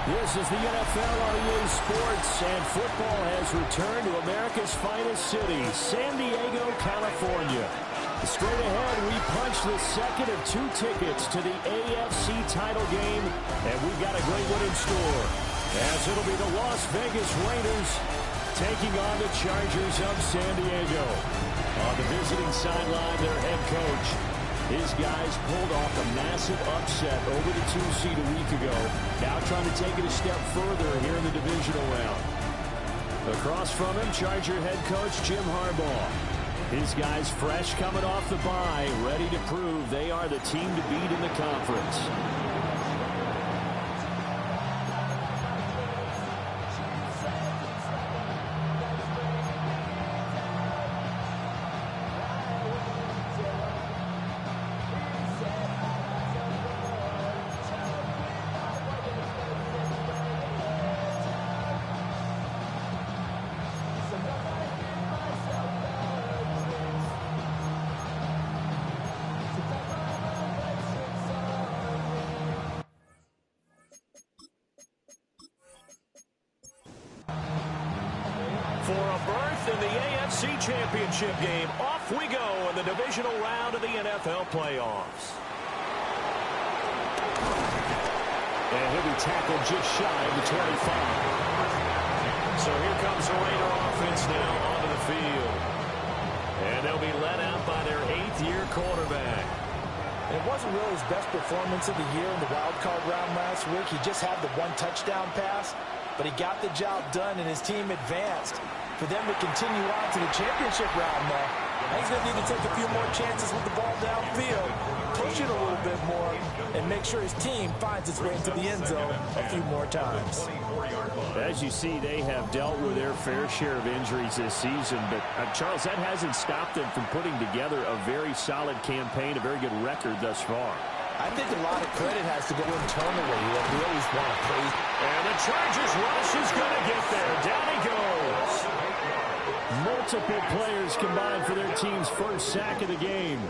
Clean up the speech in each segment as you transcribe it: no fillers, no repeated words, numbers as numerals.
This is the NFL on EA Sports, and football has returned to America's finest city, San Diego, California. Straight ahead, we punch the second of two tickets to the AFC title game, and we've got a great one in store, as it'll be the Las Vegas Raiders taking on the Chargers of San Diego. On the visiting sideline, their head coach. His guys pulled off a massive upset over the 2 seed a week ago. Now trying to take it a step further here in the divisional round. Across from him, Charger head coach Jim Harbaugh. His guys fresh coming off the bye, ready to prove they are the team to beat in the conference. a berth in the AFC Championship game. Off we go in the divisional round of the NFL playoffs. And he'll be tackled just shy of the 25. So here comes the Raider offense now onto the field. And they'll be led out by their 8th-year quarterback. It wasn't really his best performance of the year in the wild card round last week. He just had the 1 touchdown pass, but he got the job done and his team advanced. For them to continue on to the championship round now, he's going to need to take a few more chances with the ball downfield, push it a little bit more, and make sure his team finds its way into the end zone a few more times. As you see, they have dealt with their fair share of injuries this season, but Charles, that hasn't stopped them from putting together a very solid campaign, a very good record thus far. I think a lot of credit has to go internally. We always want to praise. And the Chargers rush is going to get there. Down he goes. Multiple players combined for their team's first sack of the game.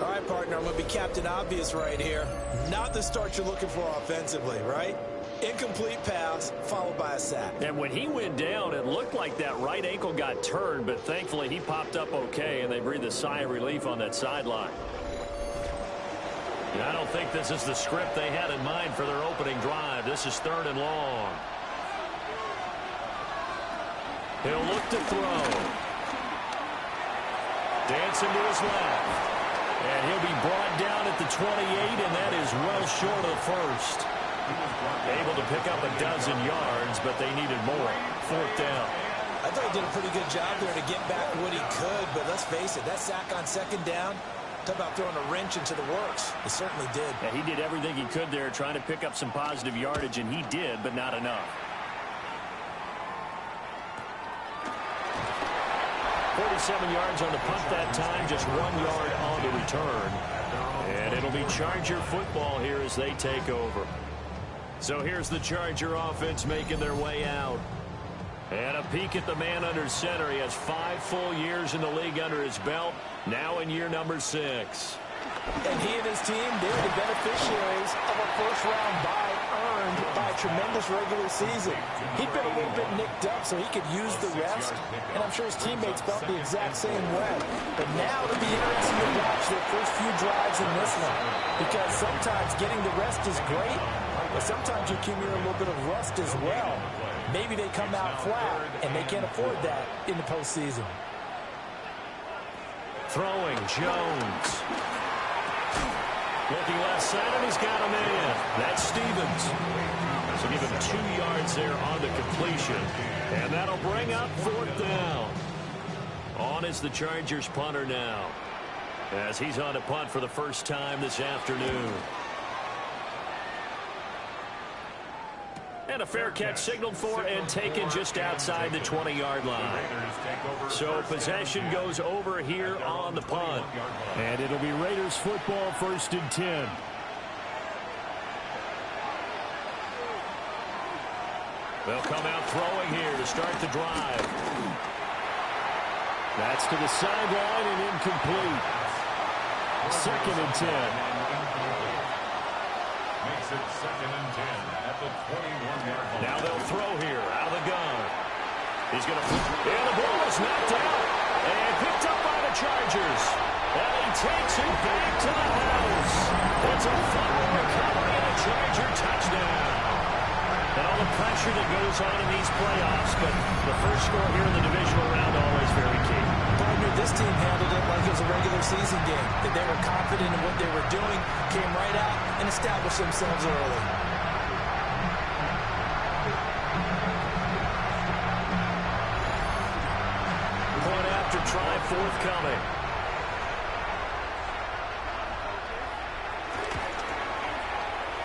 All right, partner, I'm going to be Captain Obvious right here. Not the start you're looking for offensively, right? Incomplete pass, followed by a sack. And when he went down, it looked like that right ankle got turned, but thankfully he popped up okay, and they breathed a sigh of relief on that sideline. And I don't think this is the script they had in mind for their opening drive. This is 3rd and long. He'll look to throw. Dancing to his left. And he'll be brought down at the 28, and that is well short of the first. Able to pick up a dozen yards, but they needed more. 4th down. I thought he did a pretty good job there to get back what he could, but let's face it, that sack on 2nd down, talk about throwing a wrench into the works. He certainly did. Yeah, he did everything he could there, trying to pick up some positive yardage, and he did, but not enough. 47 yards on the punt that time, just 1 yard on the return. And it'll be Charger football here as they take over. So here's the Charger offense making their way out. And a peek at the man under center. He has 5 full years in the league under his belt, now in year number 6. And he and his team, they're the beneficiaries of a first-round bye earned by a tremendous regular season. He'd been a little bit nicked up, so he could use the rest, and I'm sure his teammates felt the exact same way. But now it'll be interesting to watch their first few drives in this one, because sometimes getting the rest is great, but sometimes you accumulate a little bit of rust as well. Maybe they come out flat, and they can't afford that in the postseason. Throwing, Jones. Looking left side, and he's got him in. That's Stevens. So give him 2 yards there on the completion. And that'll bring up 4th down. On is the Chargers punter now, as he's on to punt for the first time this afternoon. And a fair catch signaled for and taken just outside the 20-yard line. So possession goes over here on the punt. And it'll be Raiders football, 1st and 10. They'll come out throwing here to start the drive. That's to the sideline and incomplete. 2nd and 10. Makes it 2nd and 10 at the 21-yard line. Now they'll throw here out of the gun. He's going to and the ball is knocked out and picked up by the Chargers. And he takes it back to the house. It's a fumble recovery and a Charger touchdown. And all the pressure that goes on in these playoffs, but the first score here in the divisional round always very key. Partner, this team handled it like it was a regular season game. That they were confident in what they were doing, came right out and established themselves early. Point after try forthcoming.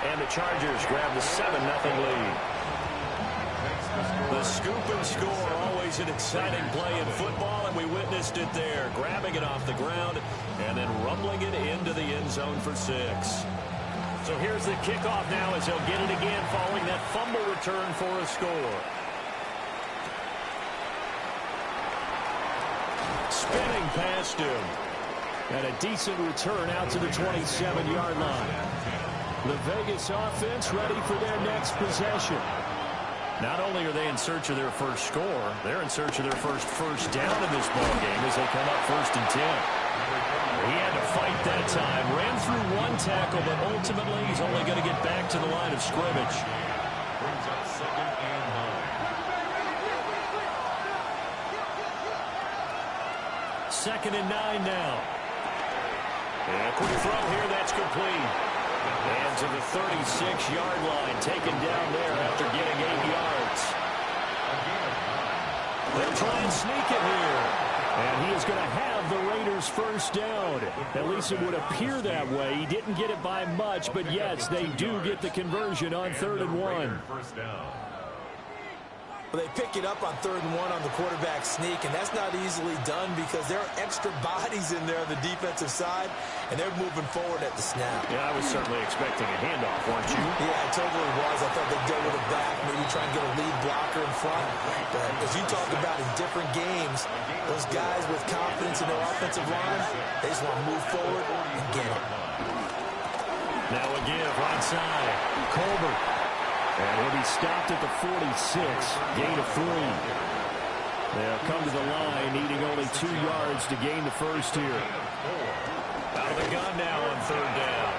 And the Chargers grab the 7-0 lead. The scoop and score, always an exciting play in football, and we witnessed it there. Grabbing it off the ground and then rumbling it into the end zone for 6. So here's the kickoff now as they'll get it again following that fumble return for a score. Spinning past him. And a decent return out to the 27-yard line. The Vegas offense ready for their next possession. Not only are they in search of their first score, they're in search of their first down in this ball game as they come up 1st and 10. He had to fight that time. Ran through one tackle, but ultimately he's only going to get back to the line of scrimmage. Brings up 2nd and 9. 2nd and 9 now. And a quick throw here, that's complete. And to the 36-yard line, taken down there after getting 8 yards. They'll try and sneak it here. And he is going to have the Raiders' first down. At least it would appear that way. He didn't get it by much, but yes, they do get the conversion on 3rd and 1. First down. They pick it up on 3rd and 1 on the quarterback sneak, and that's not easily done because there are extra bodies in there on the defensive side, and they're moving forward at the snap. Yeah, I was certainly expecting a handoff, weren't you? Yeah, I totally was. I thought they'd go with it back, maybe try and get a lead blocker in front. But as you talked about in different games, those guys with confidence in their offensive line, they just want to move forward and get it. Now a give right side. Colbert. And he'll be stopped at the 46, gain of 3. They'll come to the line, needing only 2 yards to gain the first here. Out of the gun now on 3rd down.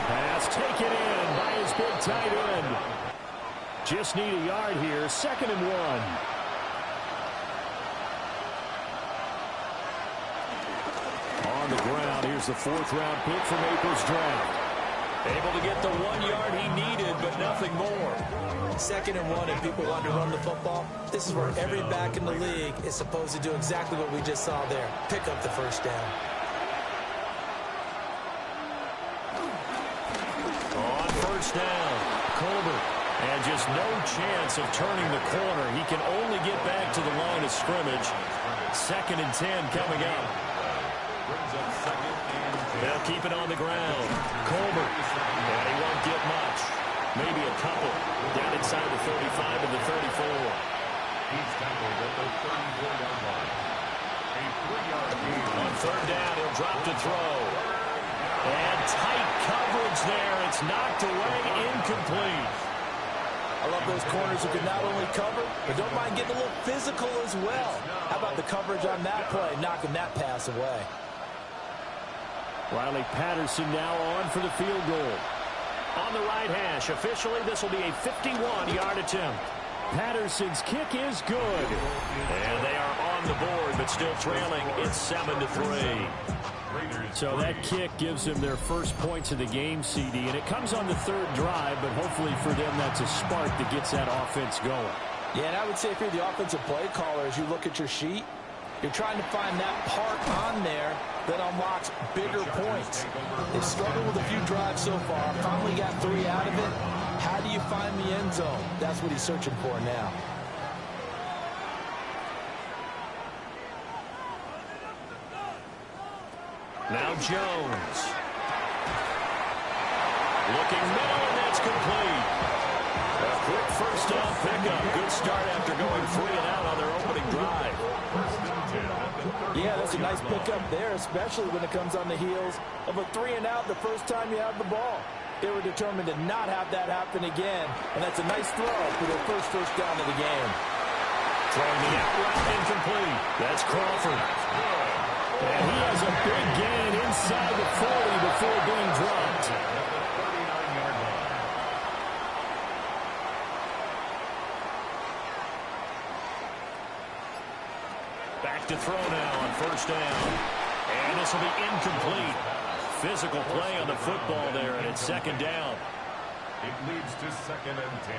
Pass taken in by his big tight end. Just need a yard here, 2nd and 1. On the ground, here's the 4th-round pick from April's draft. Able to get the 1 yard he needed, but nothing more. 2nd and 1, and people want to run the football. This is where every back in the league is supposed to do exactly what we just saw there. Pick up the first down. On 1st down, Colbert. And just no chance of turning the corner. He can only get back to the line of scrimmage. 2nd and 10 coming up. They'll keep it on the ground. Colbert. And he won't get much. Maybe a couple. Down inside the 35 and the 34. He's tackled at the 34-yard line. A 3-yard gain. On 3rd down, he'll drop to throw. And tight coverage there. It's knocked away, incomplete. I love those corners who can not only cover, but don't mind getting a little physical as well. How about the coverage on that play, knocking that pass away? Riley Patterson now on for the field goal. On the right hash, officially this will be a 51-yard attempt. Patterson's kick is good. And they are on the board, but still trailing. It's 7-3. So that kick gives them their first points of the game, CD, and it comes on the 3rd drive, but hopefully for them that's a spark that gets that offense going. Yeah, and I would say if you're the offensive play caller, as you look at your sheet, you're trying to find that part on there that unlocks bigger points. They've struggled with a few drives so far. Finally got 3 out of it. How do you find the end zone? That's what he's searching for now. Now Jones. Looking middle, and that's complete. A quick first down pickup. Good start after going 3 and out on their opening drive. Yeah, that's a nice pickup there, especially when it comes on the heels of a 3 and out the first time you have the ball. They were determined to not have that happen again, and that's a nice throw for their first down of the game. Throwing the out route incomplete. That's Crawford. And he has a big gain inside the 40 before being dropped. Back to throw now on 1st down. And this will be incomplete. Physical play on the football there, and it's 2nd down. It leads to 2nd and 10.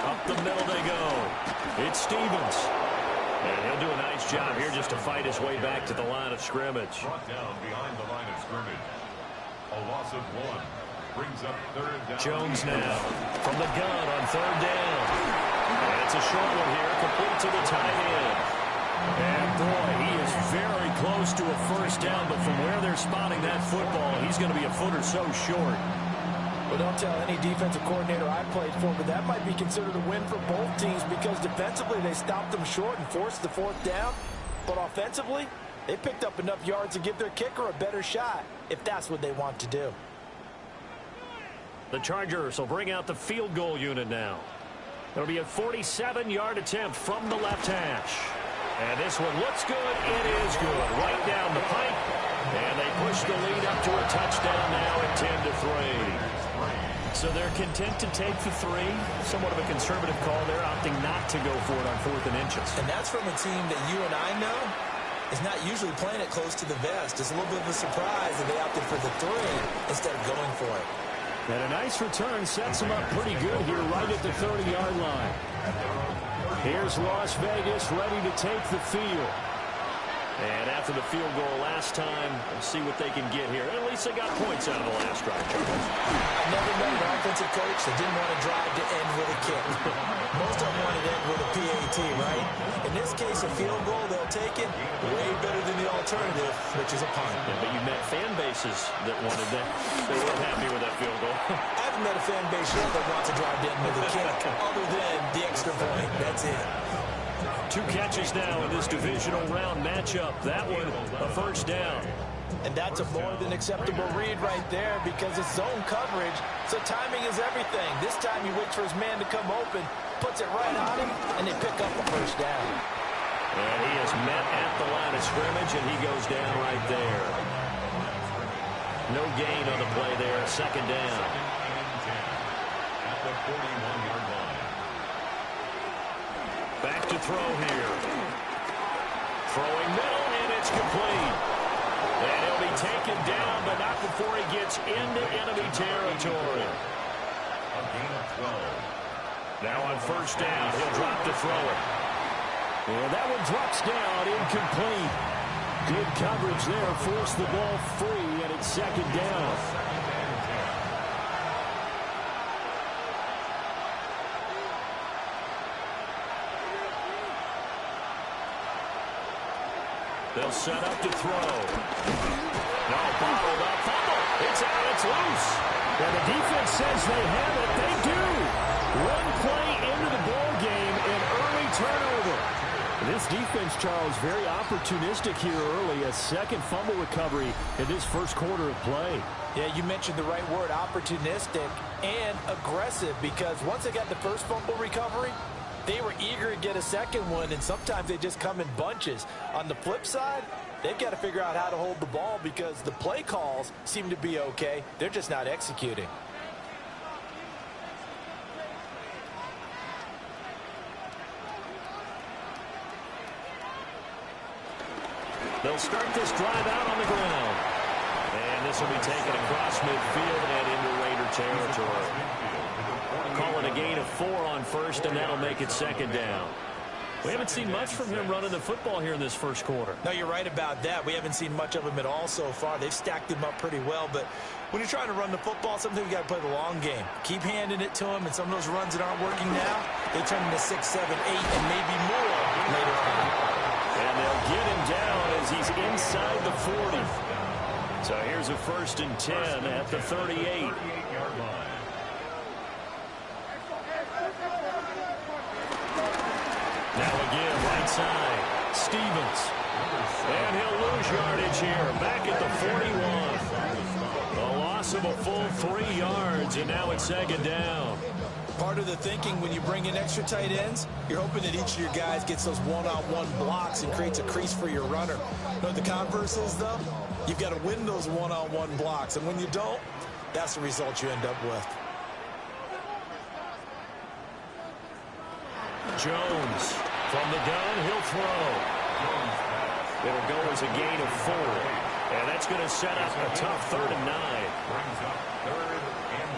Up the middle they go. It's Stevens. And he'll do a nice job here just to fight his way back to the line of scrimmage. Brought down behind the line of scrimmage. A loss of 1 brings up 3rd down. Jones now from the gun on 3rd down. And it's a short one here, complete to the tight end. And boy, he is very close to a first down, but from where they're spotting that football, he's going to be a foot or so short. Well, don't tell any defensive coordinator I played for, but that might be considered a win for both teams because defensively they stopped them short and forced the 4th down. But offensively, they picked up enough yards to give their kicker a better shot if that's what they want to do. The Chargers will bring out the field goal unit now. It'll be a 47-yard attempt from the left hash. And this one looks good. It is good. Right down the pipe. And they push the lead up to a touchdown now at 10-3. So they're content to take the 3. Somewhat of a conservative call there, opting not to go for it on 4th and inches. And that's from a team that you and I know is not usually playing it close to the vest. It's a little bit of a surprise that they opted for the 3 instead of going for it. And a nice return sets them up pretty good here right at the 30-yard line. Here's Las Vegas ready to take the field. And after the field goal last time, we'll see what they can get here. At least they got points out of the last drive, Charles. I've never met an offensive coach that didn't want to drive to end with a kick. Most of them wanted to end with a PAT, right? In this case, a field goal, they'll take it way better than the alternative, which is a punt. Yeah, but you met fan bases that wanted that. They weren't happy with that field goal. I haven't met a fan base yet that wants to drive to end with a kick, other than the extra point. That's it. 2 catches now in this divisional round matchup. That one, a first down. And that's a more than acceptable read right there because it's zone coverage, so timing is everything. This time he waits for his man to come open, puts it right on him, and they pick up the first down. And he is met at the line of scrimmage, and he goes down right there. No gain on the play there, second down. At the 41-yard line. Back to throw here. Throwing middle, and it's complete. And he'll be taken down, but not before he gets into enemy territory. A gain of 12. Now on first down, he'll drop to throw it. And that one drops down, incomplete. Good coverage there, forced the ball free, and it's second down. They'll set up to throw. No, bottled up. Fumble. It's out. It's loose. And the defense says they have it. They do. One play into the ball game, an early turnover. This defense, Charles, very opportunistic here early. A second fumble recovery in this first quarter of play. Yeah, you mentioned the right word, opportunistic and aggressive, because once they got the first fumble recovery, they were eager to get a second one, and sometimes they just come in bunches. On the flip side, they've got to figure out how to hold the ball because the play calls seem to be okay. They're just not executing. They'll start this drive out on the ground. And this will be taken across midfield and into Raider territory. Call it a gain of 4 on first, and that'll make it second down. We haven't seen much from him running the football here in this first quarter. No, you're right about that. We haven't seen much of him at all so far. They've stacked him up pretty well, but when you're trying to run the football, sometimes you got to play the long game. Keep handing it to him, and some of those runs that aren't working now, they turn into 6, 7, 8, and maybe more later on. And they'll get him down as he's inside the 40. So here's a 1st and 10 at the 38. 38-yard line. Now again, right side, Stevens. And he'll lose yardage here, back at the 41. A loss of a full 3 yards, and now it's second down. Part of the thinking when you bring in extra tight ends, you're hoping that each of your guys gets those one-on-one blocks and creates a crease for your runner. You know what the converse is, though? You've got to win those one-on-one blocks, and when you don't, that's the result you end up with. Jones from the gun, he'll throw. It'll go as a gain of 4. And that's going to set up a tough 3rd and 9. Brings up 3rd and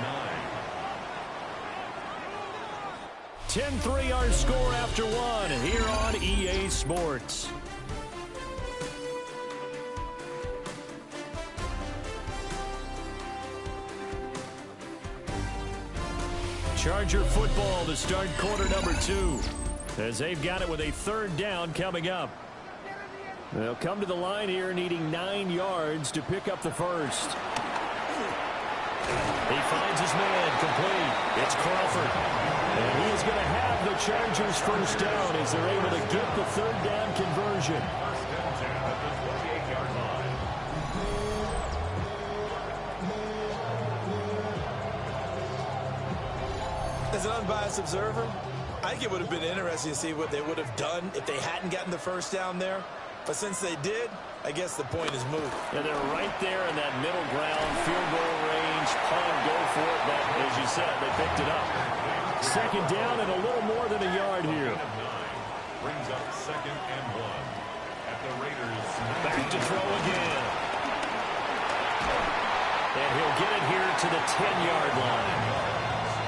9. 10-3 our score after 1 here on EA Sports. Charger football to start quarter number 2 as they've got it with a 3rd down coming up. They'll come to the line here needing 9 yards to pick up the first. He finds his man complete. It's Crawford. And he is going to have the Chargers first down as they're able to get the 3rd down conversion. an unbiased observer, I think it would have been interesting to see what they would have done if they hadn't gotten the first down there. But since they did, I guess the point is moved. And they're right there in that middle ground, field goal range, punt, go for it. But as you said, they picked it up. Second down and a little more than a yard here. Brings up 2nd and 1 at the Raiders. Back to throw again. And he'll get it here to the 10-yard line.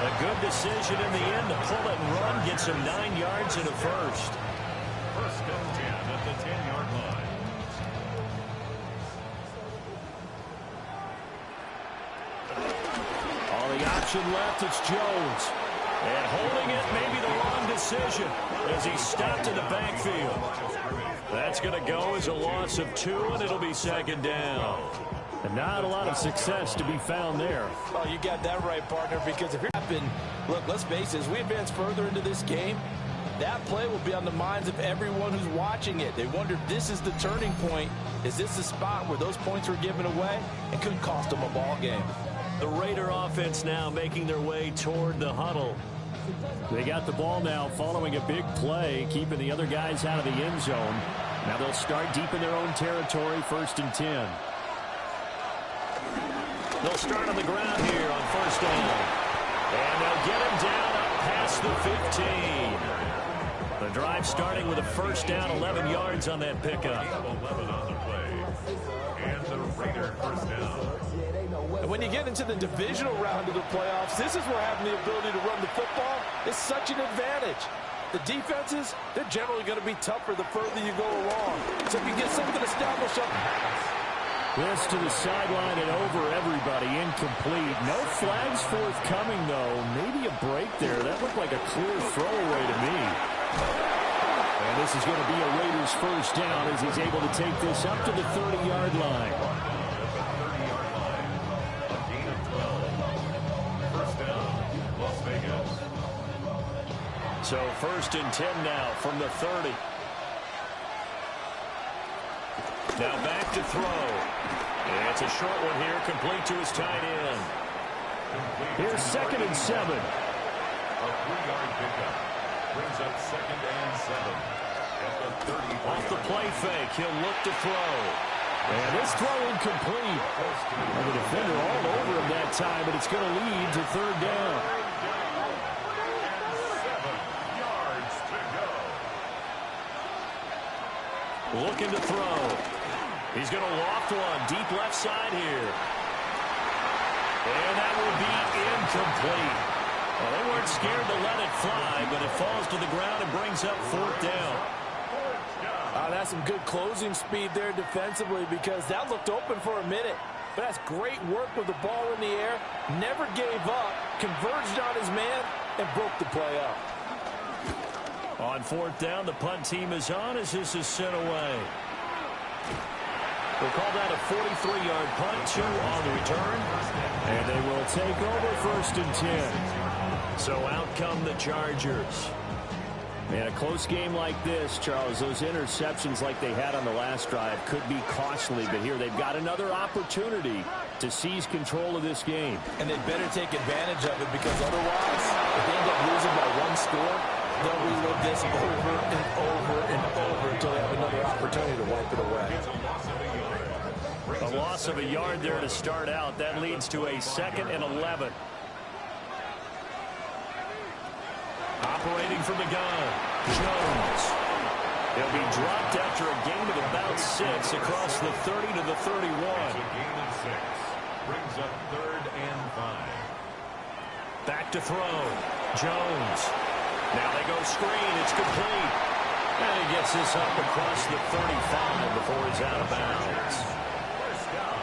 A good decision in the end to pull it and run, gets him 9 yards and a first. First and 10 at the 10-yard line. All the option left, it's Jones. And holding it, maybe the wrong decision as he stopped in the backfield. That's going to go as a loss of 2, and it'll be second down. And not a lot of success to be found there. Oh, you got that right, partner, because if you're happen, look, let's face it, as we advance further into this game, that play will be on the minds of everyone who's watching it. They wonder if this is the turning point. Is this the spot where those points were given away and could cost them a ball game? The Raider offense now making their way toward the huddle. They got the ball now following a big play, keeping the other guys out of the end zone. Now they'll start deep in their own territory, 1st and 10. They'll start on the ground here on 1st down. And they'll get him down up past the 15. The drive starting with a 1st down, 11 yards on that pickup. 11 on the play. And the Raider 1st down. And when you get into the divisional round of the playoffs, this is where having the ability to run the football is such an advantage. The defenses, they're generally going to be tougher the further you go along. So if you get something established up. This to the sideline and over everybody, incomplete. No flags forthcoming, though. Maybe a break there. That looked like a clear throwaway to me. And this is going to be a Raiders 1st down as he's able to take this up to the 30-yard line. So 1st and 10 now from the 30. Now back to throw. It's a short one here, complete to his tight end. Here's 2nd and 7. A 3-yard pickup brings up 2nd and 7 at the 30. Off the play fake, he'll look to throw. And this throw incomplete. And the defender all over him that time, but it's going to lead to 3rd down. Looking to throw. He's going to loft one deep left side here. And that will be incomplete. Well, they weren't scared to let it fly, but it falls to the ground and brings up 4th down. That's some good closing speed there defensively because that looked open for a minute. But that's great work with the ball in the air. Never gave up, converged on his man, and broke the play up. On 4th down, the punt team is on as this is sent away. We'll call that a 43-yard punt, 2 on the return. And they will take over 1st and 10. So out come the Chargers. Man, a close game like this, Charles, those interceptions like they had on the last drive could be costly. But here they've got another opportunity to seize control of this game. And they'd better take advantage of it because otherwise, if they end up losing by 1 score, they'll relive this over and over and over until they have another opportunity to wipe it away. A loss of a yard there to start out. That leads to a 2nd and 11. Operating from the gun, Jones. He'll be dropped after a gain of about 6 across the 30 to the 31. It's a gain of 6. Brings up 3rd and 5. Back to throw. Jones. Now they go screen. It's complete. And he gets this up across the 35 before he's out of bounds. First down.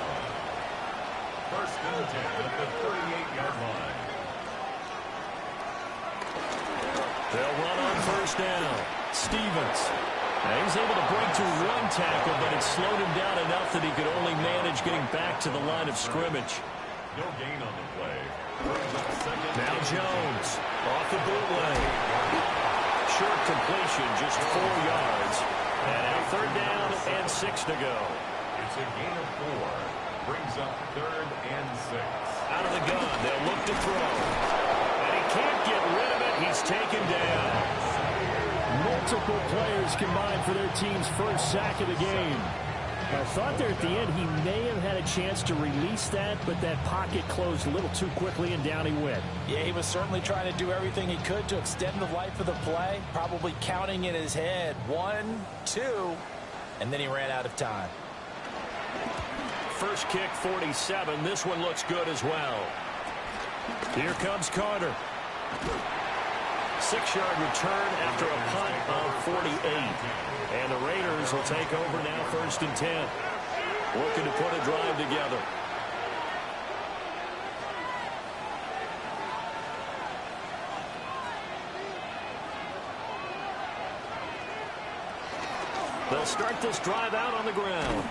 1st and 10 at the 38-yard line. They'll run on 1st down. Stevens. Now he's able to break to 1 tackle, but it slowed him down enough that he could only manage getting back to the line of scrimmage. No gain on the play. Now Jones off the bootleg. Short completion, just 4 yards. And now 3rd down and 6 to go. It's a gain of 4. Brings up 3rd and 6. Out of the gun, they'll look to throw. And he can't get rid of it. He's taken down. Multiple players combined for their team's first sack of the game. I thought there at the end he may have had a chance to release that, but that pocket closed a little too quickly, and down he went. Yeah, he was certainly trying to do everything he could to extend the life of the play, probably counting in his head 1, 2, and then he ran out of time. First kick, 47. This one looks good as well. Here comes Carter. 6-yard return after a punt of 48. And the Raiders will take over now, 1st and 10. Looking to put a drive together. They'll start this drive out on the ground.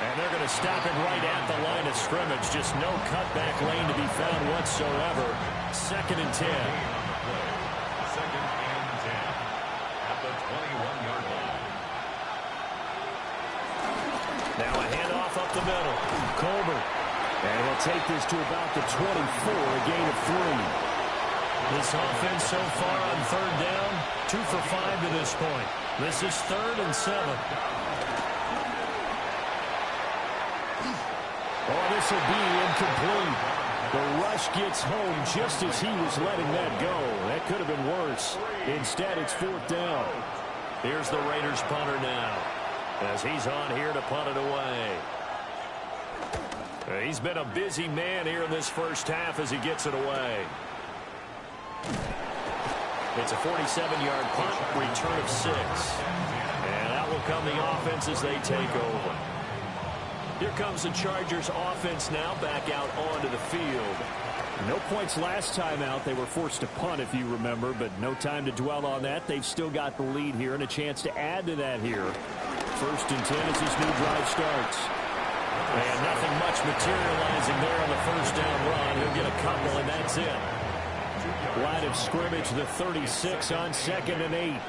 And they're going to stop it right at the line of scrimmage. Just no cutback lane to be found whatsoever. 2nd and 10. 2nd and 10 at the 21-yard line. Now a handoff up the middle. Colbert. And he'll take this to about the 24, a gain of 3. This offense so far on 3rd down, 2 for 5 to this point. This is 3rd and 7. Oh, this will be incomplete. The rush gets home just as he was letting that go. That could have been worse. Instead, it's 4th down. Here's the Raiders punter now, as he's on here to punt it away. He's been a busy man here in this first half as he gets it away. It's a 47-yard punt, return of 6. And out will come the offense as they take over. Here comes the Chargers offense now back out onto the field. No points last time out. They were forced to punt, if you remember, but no time to dwell on that. They've still got the lead here and a chance to add to that here. 1st and 10 as this new drive starts. And nothing much materializing there on the 1st down run. He'll get a couple, and that's it. Line of scrimmage, the 36 on 2nd and 8.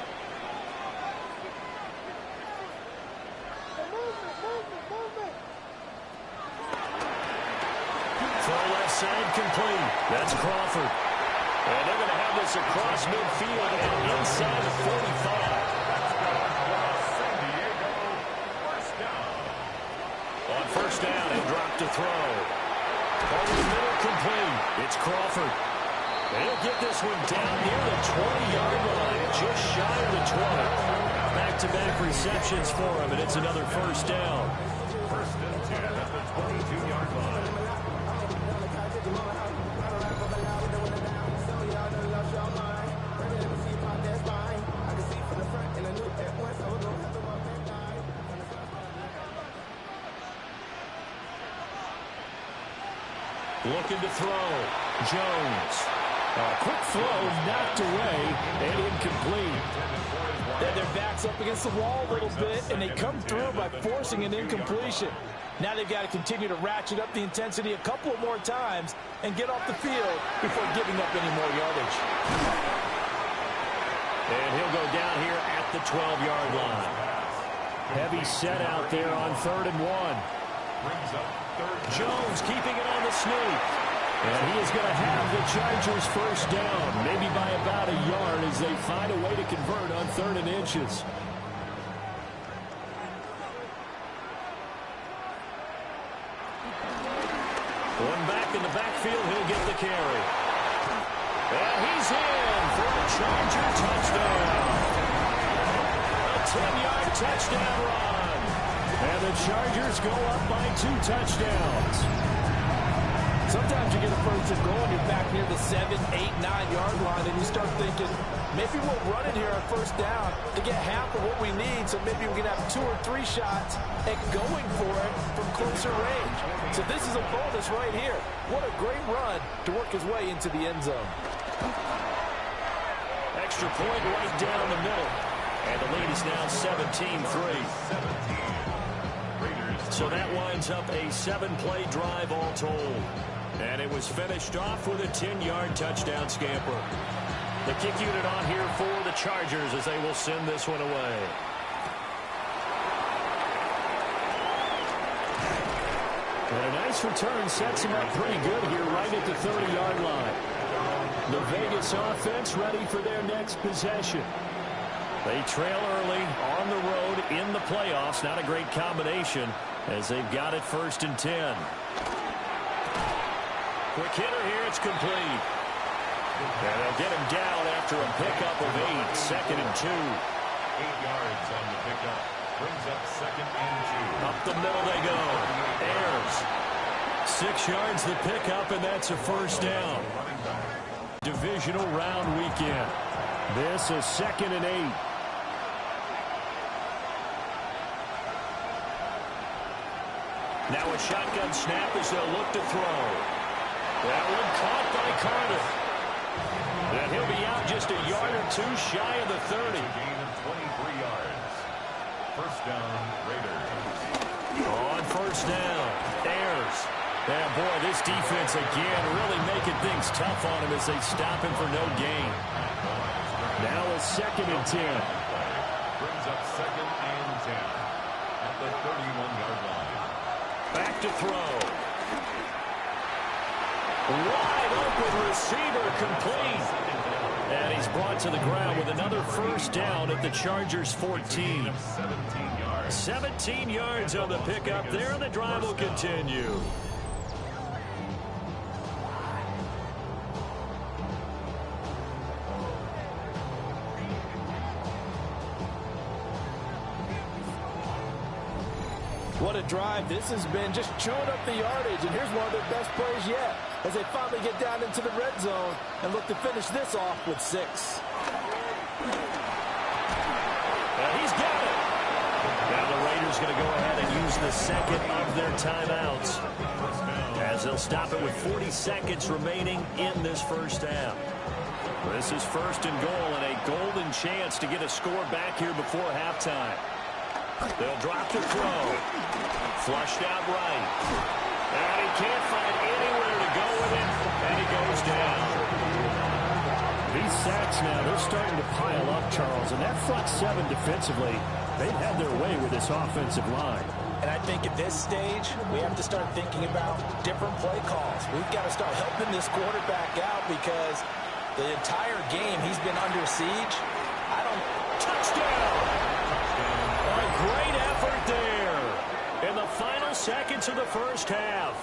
Side complete. That's Crawford. And they're going to have this across midfield and inside the 45. San Diego, 1st down. On 1st down, and drop to throw. Over the middle, complete. It's Crawford. And he'll get this one down near the 20-yard line, just shy of the 20. Back-to-back receptions for him, and it's another 1st down. 1st and 10 at the 22-yard line. Looking to throw. Jones. A quick throw knocked away and incomplete. Their back's up against the wall a little bit, and they come through by forcing an incompletion. Now they've got to continue to ratchet up the intensity a couple of more times and get off the field before giving up any more yardage. And he'll go down here at the 12-yard line. Heavy set out there on 3rd and 1. Brings up 3rd. Jones keeping it on the sneak. And he is going to have the Chargers 1st down, maybe by about a yard as they find a way to convert on 3rd and inches. One back in the backfield, he'll get the carry. And he's in for a Charger touchdown. A 10-yard touchdown run. And the Chargers go up by 2 touchdowns. Sometimes you get a 1st and goal and you're back near the 7, 8, 9-yard line, and you start thinking, maybe we'll run it here on 1st down to get half of what we need, so maybe we can have 2 or 3 shots at going for it from closer range. So this is a bonus right here. What a great run to work his way into the end zone. Extra point right down the middle. And the lead is now 17-3. So that winds up a 7-play drive all told. And it was finished off with a 10-yard touchdown scamper. The kick unit on here for the Chargers as they will send this one away. And a nice return sets him up pretty good here right at the 30-yard line. The Vegas offense ready for their next possession. They trail early on the road in the playoffs. Not a great combination as they've got it 1st and 10. Quick hitter here. It's complete. And they'll get him down after a pickup of 8. 2nd and 2. 8 yards on the pickup. Brings up 2nd and 2. Up the middle they go. Ayers. 6 yards the pickup, and that's a 1st down. Divisional round weekend. This is 2nd and 8. Now a shotgun snap as they'll look to throw. That one caught by Carter. And he'll be out just a yard or 2 shy of the 30. Gain of 23 yards. 1st down, Raiders. On 1st down, Ayers. And boy, this defense again really making things tough on him as they stop him for no gain. Now a 2nd and 10. Brings up 2nd and 10 at the 31-yard line. Back to throw. Wide open receiver complete. And he's brought to the ground with another 1st down at the Chargers' 14. 17 yards. 17 yards on the pickup there, and the drive will continue. What a drive this has been, just chewing up the yardage. And here's one of their best plays yet as they finally get down into the red zone and look to finish this off with 6. And he's got it. Now the Raiders going to go ahead and use the 2nd of their timeouts as they'll stop it with 40 seconds remaining in this 1st half. This is 1st and goal and a golden chance to get a score back here before halftime. They'll drop to throw. Flushed out right. And he can't find anywhere to go with it. And he goes down. These sacks now, they're starting to pile up, Charles. And that front 7 defensively, they've had their way with this offensive line. And I think at this stage, we have to start thinking about different play calls. We've got to start helping this quarterback out because the entire game he's been under siege. Touchdown! A great effort there in the final seconds of the 1st half.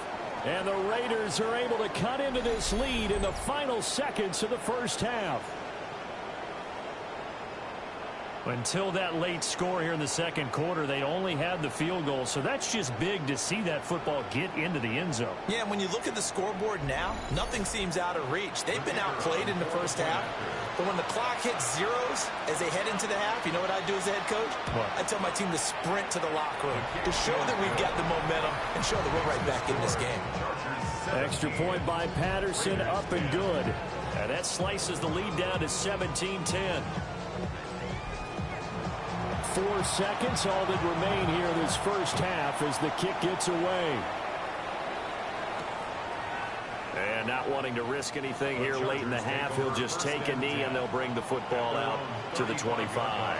And the Raiders are able to cut into this lead in the final seconds of the 1st half. Until that late score here in the 2nd quarter, they only had the field goal. So that's just big to see that football get into the end zone. Yeah, and when you look at the scoreboard now, nothing seems out of reach. They've been outplayed in the 1st half. But when the clock hits zeros as they head into the half, you know what I do as a head coach? What? I tell my team to sprint to the locker room to show that we've got the momentum and show that we're right back in this game. Extra point by Patterson, up and good. And that slices the lead down to 17-10. 4 seconds, all that remain here in this 1st half as the kick gets away. And not wanting to risk anything here late in the half, he'll just take a knee and they'll bring the football out to the 25.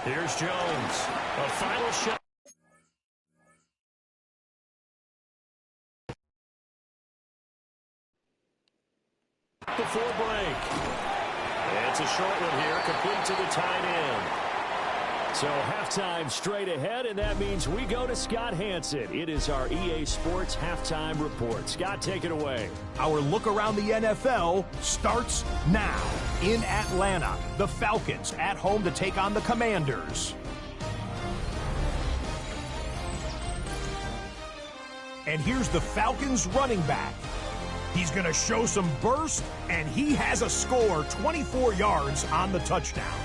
Here's Jones. A final shot. Before break. It's a short one here, complete to the tight end. So halftime straight ahead, and that means we go to Scott Hansen. It is our EA Sports Halftime Report. Scott, take it away. Our look around the NFL starts now. In Atlanta, the Falcons at home to take on the Commanders. And here's the Falcons running back. He's going to show some burst, and he has a score, 24 yards on the touchdown.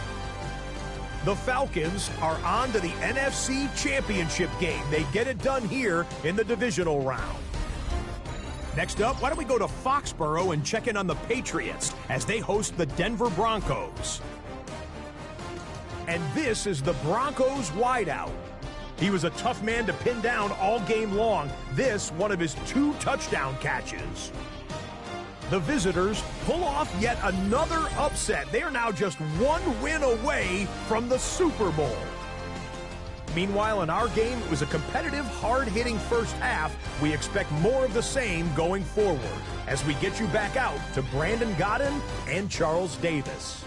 The Falcons are on to the NFC Championship game. They get it done here in the divisional round. Next up, why don't we go to Foxborough and check in on the Patriots as they host the Denver Broncos. And this is the Broncos wideout. He was a tough man to pin down all game long. This, one of his 2 touchdown catches. The visitors pull off yet another upset. They are now just 1 win away from the Super Bowl. Meanwhile, in our game, it was a competitive, hard-hitting first half. We expect more of the same going forward as we get you back out to Brandon Godden and Charles Davis.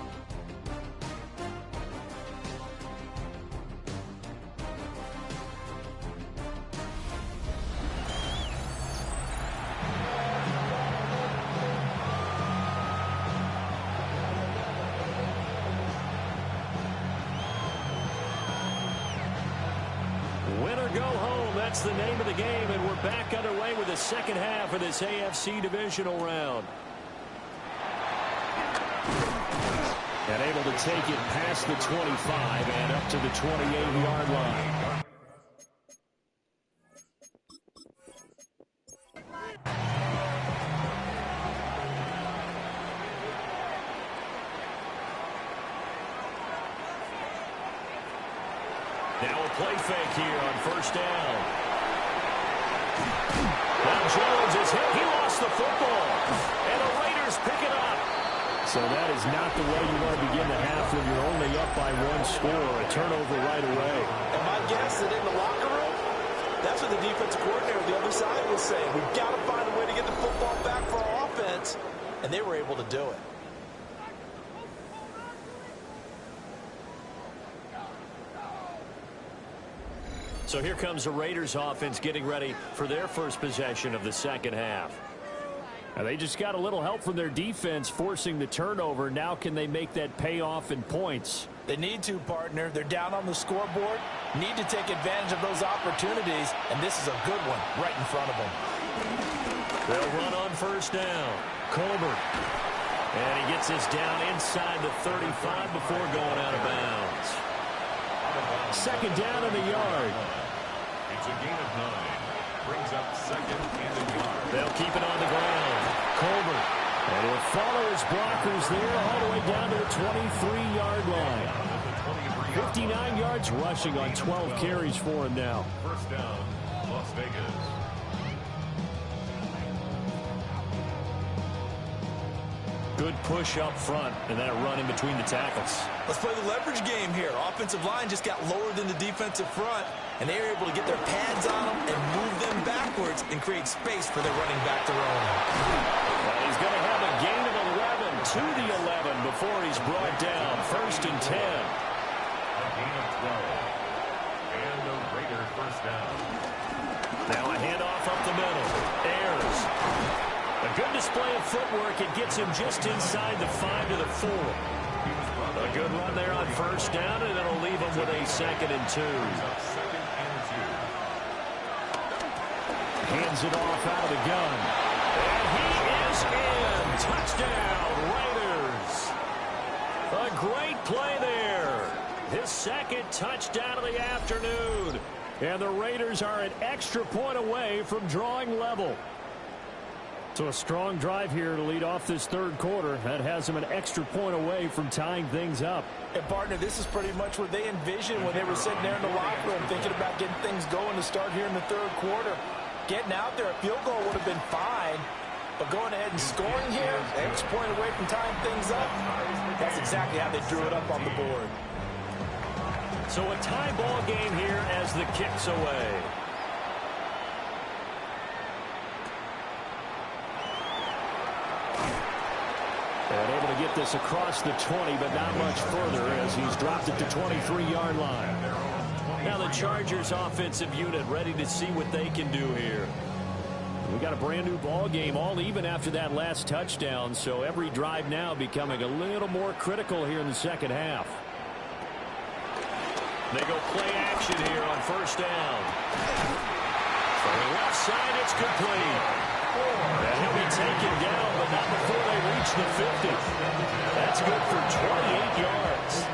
Win or go home, that's the name of the game, and we're back underway with the second half of this AFC divisional round. And able to take it past the 25 and up to the 28-yard line. Now a play fake here on first down. Now Jones is hit. He lost the football. And the Raiders pick it up. So that is not the way you want to begin the half when you're only up by one score. A turnover right away. And my guess is that in the locker room, that's what the defensive coordinator on the other side was saying. We've got to find a way to get the football back for our offense. And they were able to do it. So here comes the Raiders offense getting ready for their first possession of the second half. Now they just got a little help from their defense forcing the turnover. Now can they make that pay off in points? They need to, partner. They're down on the scoreboard. Need to take advantage of those opportunities. And this is a good one right in front of them. They'll run on first down. Colbert. And he gets this down inside the 35 before going out of bounds. Second down in the yard. It's a gain of 9. Brings up second and a yard. They'll keep it on the ground. Colbert. And he'll follow his blockers there all the way down to the 23-yard line. 59 yards rushing on 12 carries for him now. First down, Las Vegas. Good push up front and then a run in between the tackles. Let's play the leverage game here. Offensive line just got lower than the defensive front, and they were able to get their pads on them and move them backwards and create space for their running back to run. Well, he's going to have a gain of 11 to the 11 before he's brought down. First and 10. A gain of 12. And the Raiders first down. Now a handoff up the middle. Ayers. A good display of footwork. It gets him just inside the 5 to the 4. A good run there on first down, and it'll leave him with a second and 2. Hands it off out of the gun. And he is in. Touchdown, Raiders. A great play there. His second touchdown of the afternoon. And the Raiders are an extra point away from drawing level. So a strong drive here to lead off this third quarter. That has them an extra point away from tying things up. And, partner, this is pretty much what they envisioned when they were sitting there in the locker room thinking about getting things going to start here in the third quarter. Getting out there, a field goal would have been fine. But going ahead and scoring here, an extra point away from tying things up, that's exactly how they drew it up on the board. So a tie ball game here as the kick's away. And able to get this across the 20, but not much further as he's dropped it to 23-yard line. Now the Chargers offensive unit ready to see what they can do here. We got a brand new ball game, all even after that last touchdown, so every drive now becoming a little more critical here in the second half. They go play action here on first down. From the left side, it's complete. And he'll be taken down, but not before they reach the 50. That's good for 28 yards.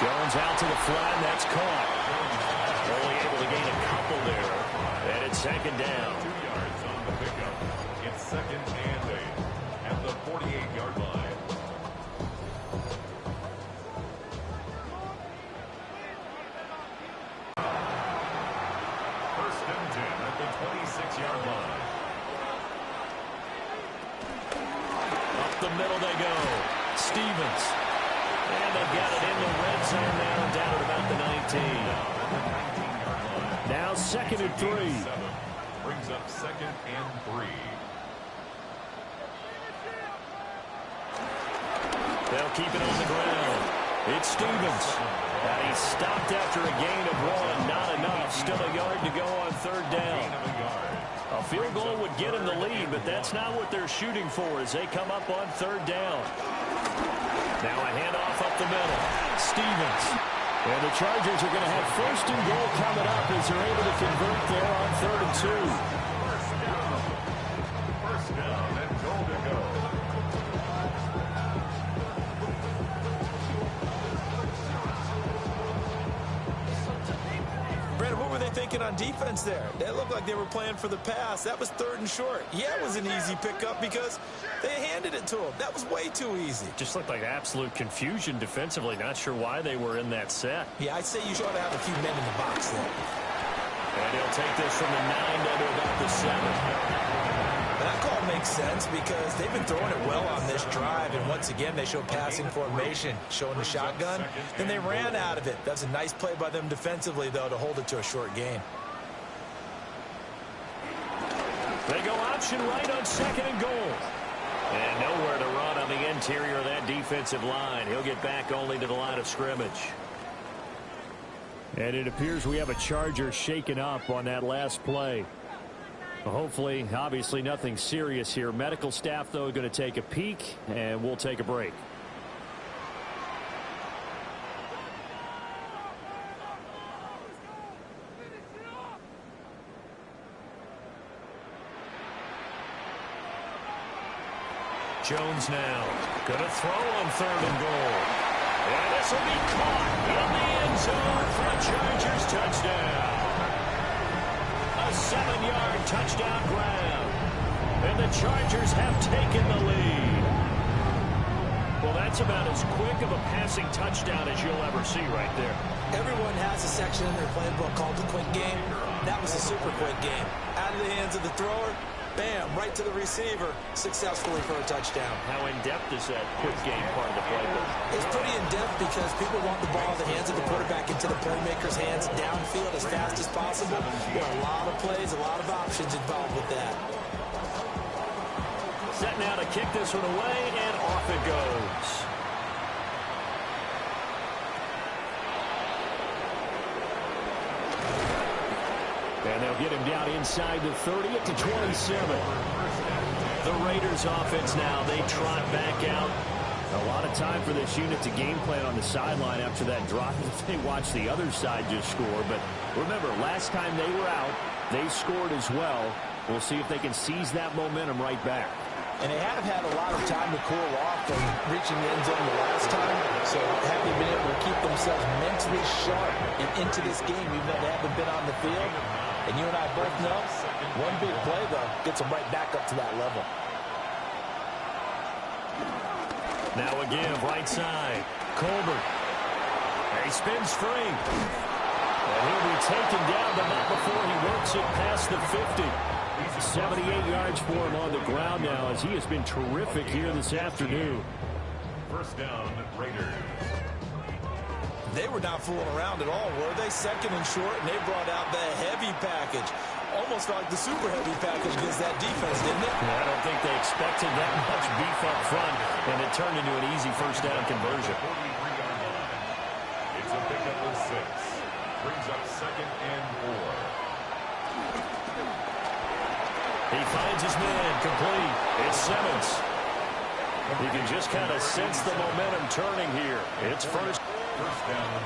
Jones out to the flat, and that's caught. Only able to gain a couple there. And it's second down. 2 yards on the pick. second and 8 at the 48-yard line. First and 10 at the 26-yard line. Up the middle they go. Stevens. And they've got it in the red zone now, down at about the 19. Now second and 3. Brings up second and 3. They'll keep it on the ground. It's Stevens. And he's stopped after a gain of 1. Not enough. Still a yard to go on third down. A field goal would get him the lead, but that's not what they're shooting for as they come up on third down. Now a handoff up the middle. Stevens. And the Chargers are going to have first and goal coming up as they're able to convert there on third and 2. First down and goal to go. Brandon, what were they thinking on defense there? They looked like they were playing for the pass. That was third and short. Yeah, it was an easy pickup because they handed it to him. That was way too easy. Just looked like absolute confusion defensively. Not sure why they were in that set. Yeah, I'd say you ought to have a few men in the box there. And he'll take this from the 9 down to about the 7. And that call makes sense because they've been throwing it well on this drive. And once again, they show passing formation, showing the shotgun. Then they ran out of it. That's a nice play by them defensively, though, to hold it to a short gain. They go option right on second and goal. And nowhere to run on the interior of that defensive line. He'll get back only to the line of scrimmage. And it appears we have a Charger shaken up on that last play. Hopefully, obviously nothing serious here. Medical staff, though, going to take a peek, and we'll take a break. Jones now going to throw on third and goal. And this will be caught in the end zone for a Chargers touchdown. A 7-yard touchdown grab. And the Chargers have taken the lead. Well, that's about as quick of a passing touchdown as you'll ever see right there. Everyone has a section in their playbook called the quick game. That was a super quick game. Out of the hands of the thrower, bam, right to the receiver, successfully for a touchdown. How in-depth is that quick game part of the playbook? It's pretty in-depth because people want the ball in the hands of the quarterback into the playmaker's hands downfield as fast as possible. There are a lot of plays, a lot of options involved with that. Set now to kick this one away, and off it goes. And they'll get him down inside the 30 at the 27. The Raiders offense now, they trot back out. A lot of time for this unit to game plan on the sideline after that drop. They watch the other side just score. But remember, last time they were out, they scored as well. We'll see if they can seize that momentum right back. And they have had a lot of time to cool off from reaching the end zone the last time. So have they been able to keep themselves mentally sharp and into this game, even though they haven't been on the field? And you and I both know, one big play, though, gets them right back up to that level. Now again, right side. Colbert. He spins free. And he'll be taken down, but not before he works it past the 50. 78 yards for him on the ground now as he has been terrific here this afternoon. First down, Raiders. They were not fooling around at all, were they? Second and short, and they brought out the heavy package. Almost like the super heavy package against that defense, didn't it? I don't think they expected that much beef up front, and it turned into an easy first down conversion. It's a pickup of 6. Brings up second and 4. He finds his man, complete. It's Simmons. You can just kind of sense the momentum turning here. It's first.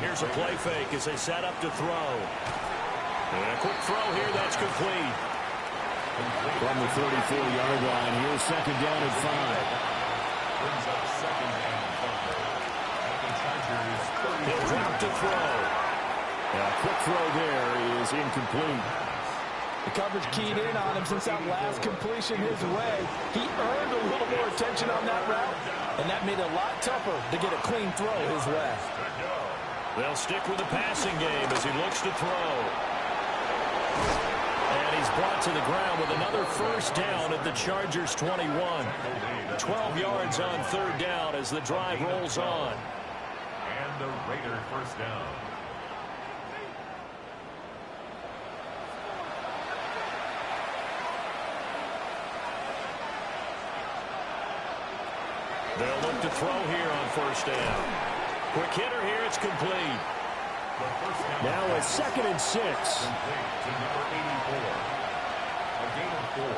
Here's a play fake as they set up to throw. And a quick throw here, that's complete. From the 34-yard line, here's second down and 5. Brings up second and 5. At the Chargers' 30. He'll drop to throw. A quick throw there is incomplete. The coverage keyed in on him since that last completion his way. He earned a little more attention on that route, and that made it a lot tougher to get a clean throw his way. They'll stick with the passing game as he looks to throw. And he's brought to the ground with another first down at the Chargers 21. 12 yards on third down as the drive rolls on. And the Raider first down. They'll look to throw here on first down. Quick hitter here, it's complete. Now a 2nd and 6. Complete to number 84. A gain of 4.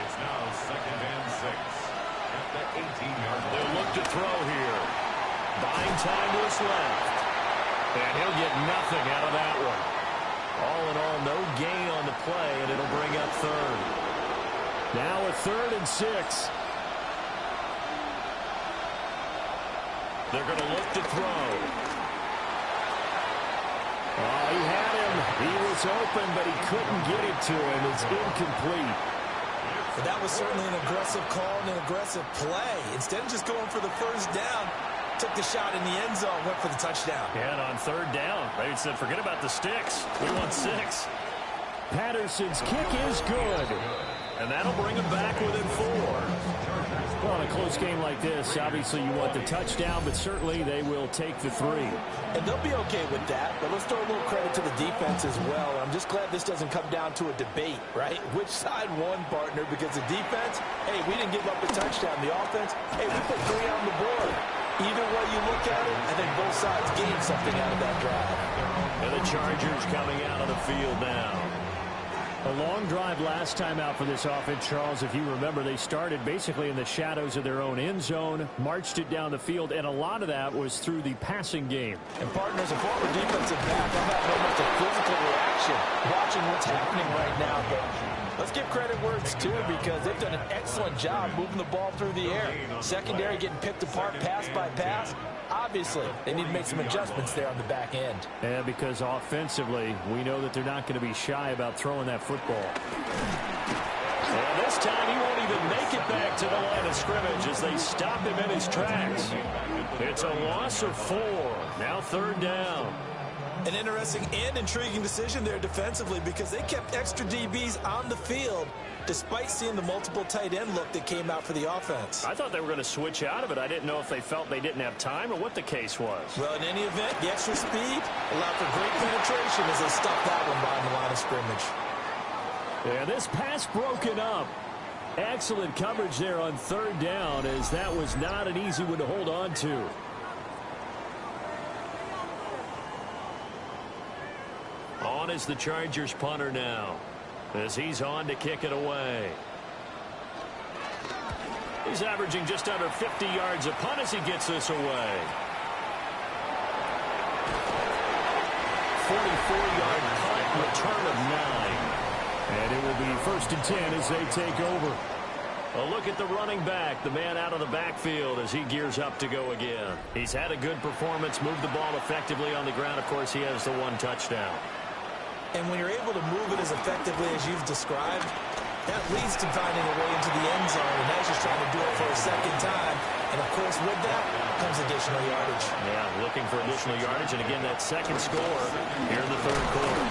It's now 2nd and 6. At the 18-yard line. They'll look to throw here. Buying time to his left. And he'll get nothing out of that one. All in all, no gain on the play, and it'll bring up third. Now a 3rd and 6. They're going to look to throw. Oh, he had him. He was open, but he couldn't get it to him. It's incomplete. But that was certainly an aggressive call and an aggressive play. Instead of just going for the first down, took the shot in the end zone, went for the touchdown. And on third down, they said, forget about the sticks. We want 6. Patterson's kick is good. And that'll bring him back within 4. Well, in a close game like this, obviously you want the touchdown, but certainly they will take the 3. And they'll be okay with that, but let's throw a little credit to the defense as well. I'm just glad this doesn't come down to a debate, right? Which side won, partner? Because the defense, hey, we didn't give up a touchdown. The offense, hey, we put 3 on the board. Either way you look at it, I think both sides gained something out of that drive. And the Chargers coming out of the field now. A long drive last time out for this offense, Charles. If you remember, they started basically in the shadows of their own end zone, marched it down the field, and a lot of that was through the passing game. And partners, a former defensive back, I'm having almost a physical reaction watching what's happening right now. But let's give credit where it's due because they've done an excellent job moving the ball through the air. Secondary getting picked apart pass by pass. Obviously, they need to make some adjustments there on the back end. Yeah, because offensively, we know that they're not going to be shy about throwing that football. And this time, he won't even make it back to the line of scrimmage as they stop him in his tracks. It's a loss of 4. Now third down. An interesting and intriguing decision there defensively because they kept extra DBs on the field despite seeing the multiple tight end look that came out for the offense. I thought they were going to switch out of it. I didn't know if they felt they didn't have time or what the case was. Well, in any event, the extra speed allowed for great penetration as they stuffed that one behind the line of scrimmage. Yeah, this pass broken up. Excellent coverage there on third down as that was not an easy one to hold on to. On is the Chargers punter now as he's on to kick it away. He's averaging just under 50 yards a punt as he gets this away. 44-yard punt, return of 9. And it will be 1st and 10 as they take over. A look at the running back, the man out of the backfield as he gears up to go again. He's had a good performance, moved the ball effectively on the ground. Of course, he has the 1 touchdown. And when you're able to move it as effectively as you've described, that leads to finding a way into the end zone, and now he's just trying to do it for a second time. And, of course, with that comes additional yardage. Yeah, looking for additional yardage, and again, that second score here in the third quarter.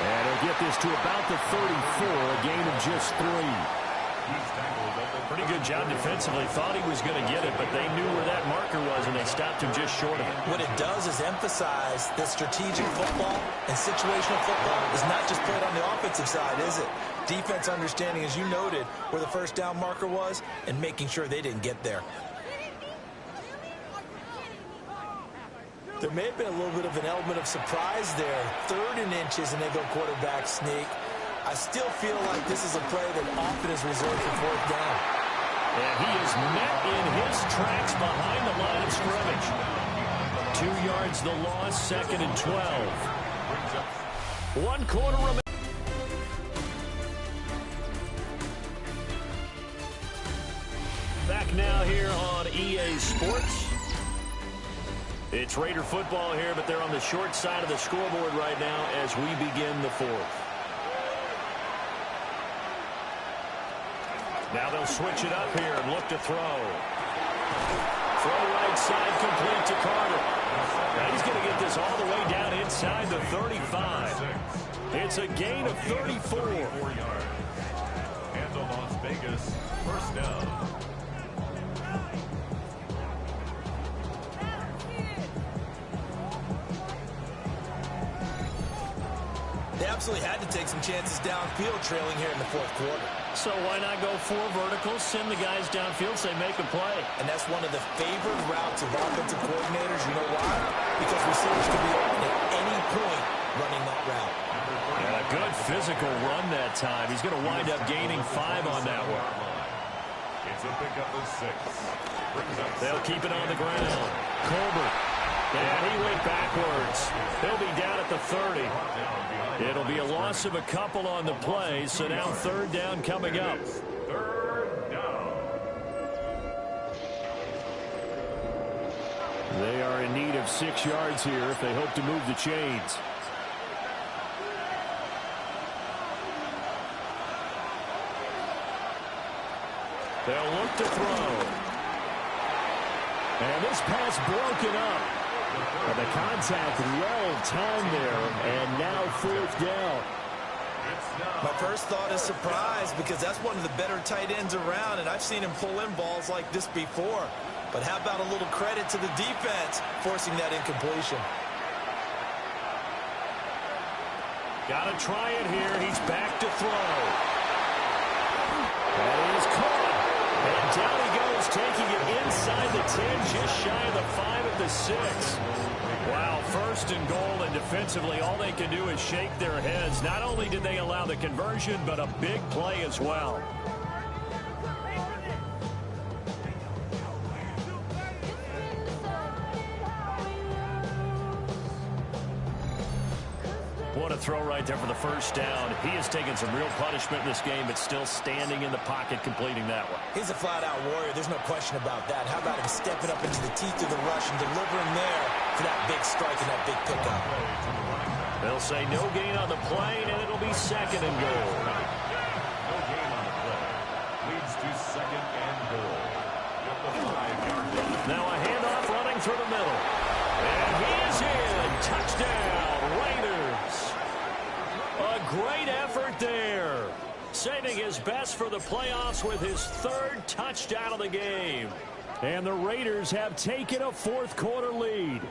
And he'll get this to about the 34, a gain of just 3. Pretty good job defensively. Thought he was going to get it, but they knew where that marker was, and they stopped him just short of it. What it does is emphasize that strategic football and situational football is not just played on the offensive side, is it? Defense understanding, as you noted, where the first down marker was and making sure they didn't get there. There may have been a little bit of an element of surprise there. 3rd and inches, and they go quarterback sneak. I still feel like this is a play that often is reserved for 4th down. And he is met in his tracks behind the line of scrimmage. 2 yards the loss, 2nd and 12. 1 quarter remaining. Back now here on EA Sports. It's Raider football here, but they're on the short side of the scoreboard right now as we begin the 4th. Now they'll switch it up here and look to throw. Throw right side complete to Carter. Now he's going to get this all the way down inside the 35. It's a gain of 34. 4 yards. And the Las Vegas first down. They absolutely had to take some chances downfield trailing here in the fourth quarter. So why not go 4 verticals, send the guys downfield, say make a play. And that's one of the favored routes of offensive coordinators. You know why? Because receivers can be open at any point running that route. And a good physical run that time. He's going to wind up gaining 5 on that one. It's a pickup of 6. They'll keep it on the ground. Colbert. And he went backwards. He'll be down at the 30. It'll be a loss of a couple on the play, so now 3rd down coming up. 3rd down. They are in need of 6 yards here if they hope to move the chains. They'll look to throw. And this pass broken up. And the contact well timed there, and now 4th down. My first thought is surprise because that's one of the better tight ends around, and I've seen him pull in balls like this before. But how about a little credit to the defense forcing that incompletion? Got to try it here. He's back to throw. That is caught. And down he goes, taking it inside the 10, just shy of the 5 at the 6. Wow, 1st and goal, and defensively all they can do is shake their heads. Not only did they allow the conversion, but a big play as well. What a throw right there for the 1st down. He has taken some real punishment in this game, but still standing in the pocket, completing that one. He's a flat-out warrior. There's no question about that. How about him stepping up into the teeth of the rush and delivering there for that big strike and that big pickup? They'll say no gain on the play, and it'll be 2nd and goal. No gain on the play. Leads to 2nd and goal. At the 5-yard line. Now a handoff running through the middle. And he is in. Touchdown, Raiders. A great effort there. Saving his best for the playoffs with his 3rd touchdown of the game. And the Raiders have taken a 4th quarter lead.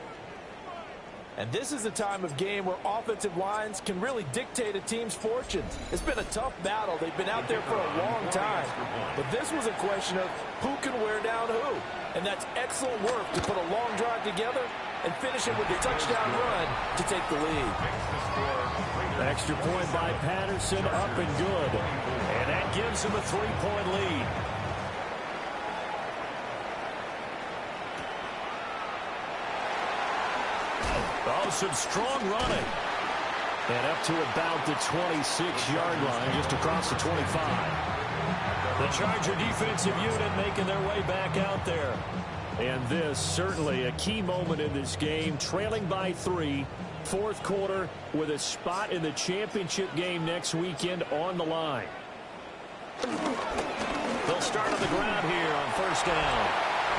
And this is a time of game where offensive lines can really dictate a team's fortunes. It's been a tough battle. They've been out there for a long time. But this was a question of who can wear down who. And that's excellent work to put a long drive together and finish it with a touchdown run to take the lead. Extra point by Patterson, up and good. And that gives him a 3-point lead. Oh, some strong running. And up to about the 26-yard line, just across the 25. The Charger defensive unit making their way back out there. And this, certainly a key moment in this game, trailing by 3, 4th quarter, with a spot in the championship game next weekend on the line. They'll start on the ground here on 1st down.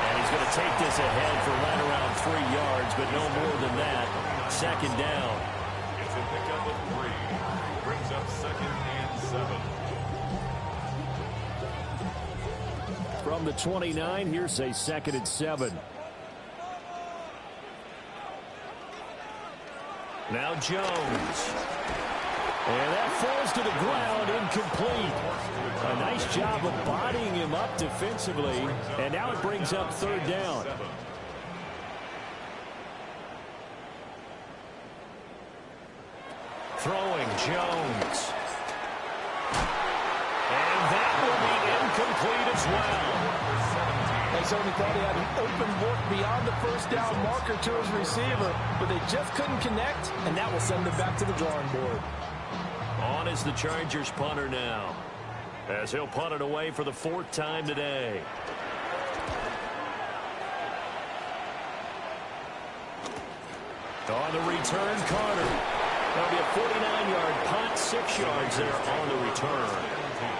And he's going to take this ahead for right around 3 yards, but no more than that. 2nd down. It's a pickup of 3. Brings up 2nd and 7. From the 29, here's a 2nd and 7. Now Jones. And that falls to the ground, incomplete. A nice job of bodying him up defensively. And now it brings up 3rd down. Throwing Jones. And that will be incomplete as well. They certainly thought he had an open look beyond the 1st down marker to his receiver, but they just couldn't connect, and that will send them back to the drawing board. On is the Chargers punter now, as he'll punt it away for the 4th time today. On the return, Carter. That'll be a 49-yard punt, 6 yards there on the return.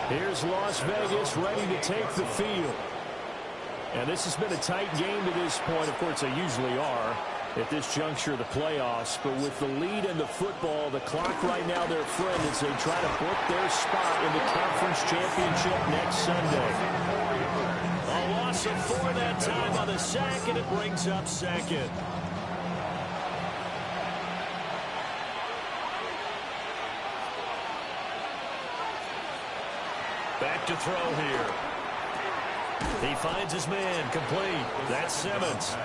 Here's Las Vegas ready to take the field. And this has been a tight game to this point. Of course, they usually are at this juncture of the playoffs. But with the lead in the football, the clock right now their friend as they try to book their spot in the conference championship next Sunday. A loss of 4 that time on the sack, and it brings up second. Back to throw here. He finds his man complete. That's Simmons.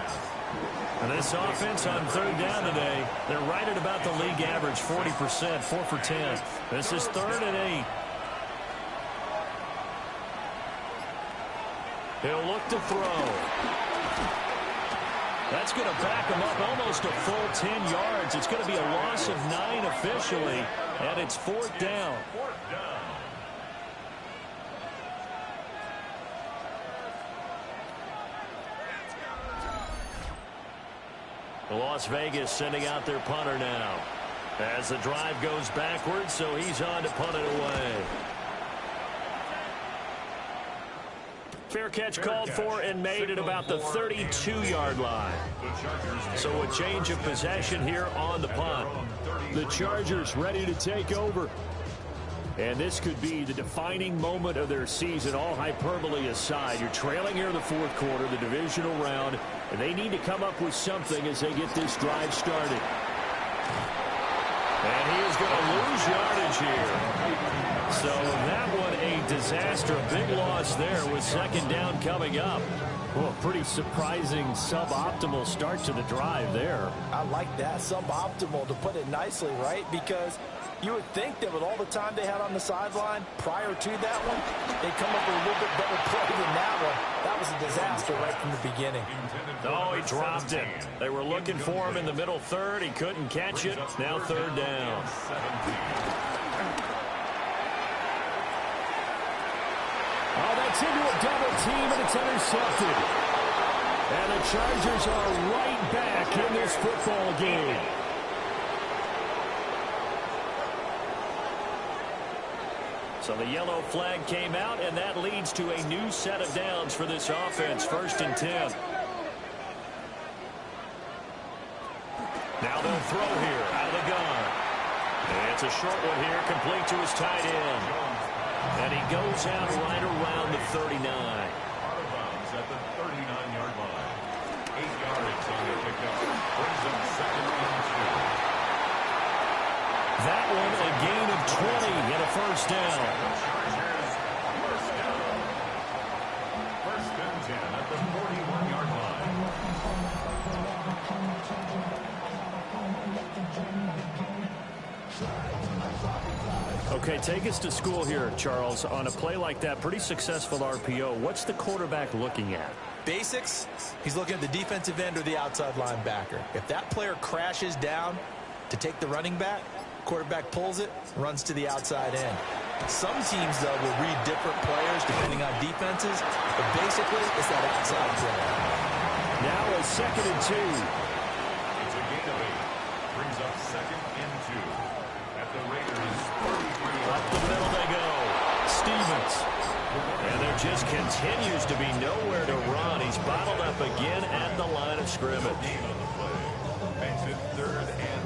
And this offense on third down today, they're right at about the league average, 40%, 4 for 10. This is 3rd and 8. He'll look to throw. That's going to back him up almost a full 10 yards. It's going to be a loss of 9 officially, and it's 4th down. Las Vegas sending out their punter now as the drive goes backwards, so he's on to punt it away. Fair catch called for and made at about the 32-yard line. So a change of possession here on the punt. The Chargers ready to take over. And this could be the defining moment of their season, all hyperbole aside. You're trailing here in the 4th quarter, the divisional round, and they need to come up with something as they get this drive started. And he is going to lose yardage here. So that one a disaster. A big loss there with 2nd down coming up. Well, pretty surprising suboptimal start to the drive there. I like that, suboptimal, to put it nicely, right? Because you would think that with all the time they had on the sideline prior to that one, they'd come up with a little bit better play than that one. That was a disaster right from the beginning. Oh, he dropped it. They were looking for him in the middle 3rd. He couldn't catch it. Now 3rd down. Oh, that's into a double team, and it's intercepted. And the Chargers are right back in this football game. So the yellow flag came out, and that leads to a new set of downs for this offense. 1st and 10. Now they'll throw here out of the gun. And it's a short one here, complete to his tight end. And he goes out right around the 39. Out of bounds at the 39-yard line. 8 yards on the pickup. Brings him 2nd and 2. That one a gain of 20 and a 1st down. Chargers, 1st down. 1st and 10 at the 41-yard line. Okay, take us to school here, Charles. On a play like that, pretty successful RPO. What's the quarterback looking at? Basics, he's looking at the defensive end or the outside linebacker. If that player crashes down to take the running back, quarterback pulls it, runs to the outside end. Some teams, though, will read different players depending on defenses, but basically it's that outside play. Now a 2nd and 2. It's a gain of 8. Brings up 2nd and 2. At the Raiders' 33. Up the middle they go. Stevens. And there just continues to be nowhere to run. He's bottled up again at the line of scrimmage. Gain on the play. Makes it 3rd and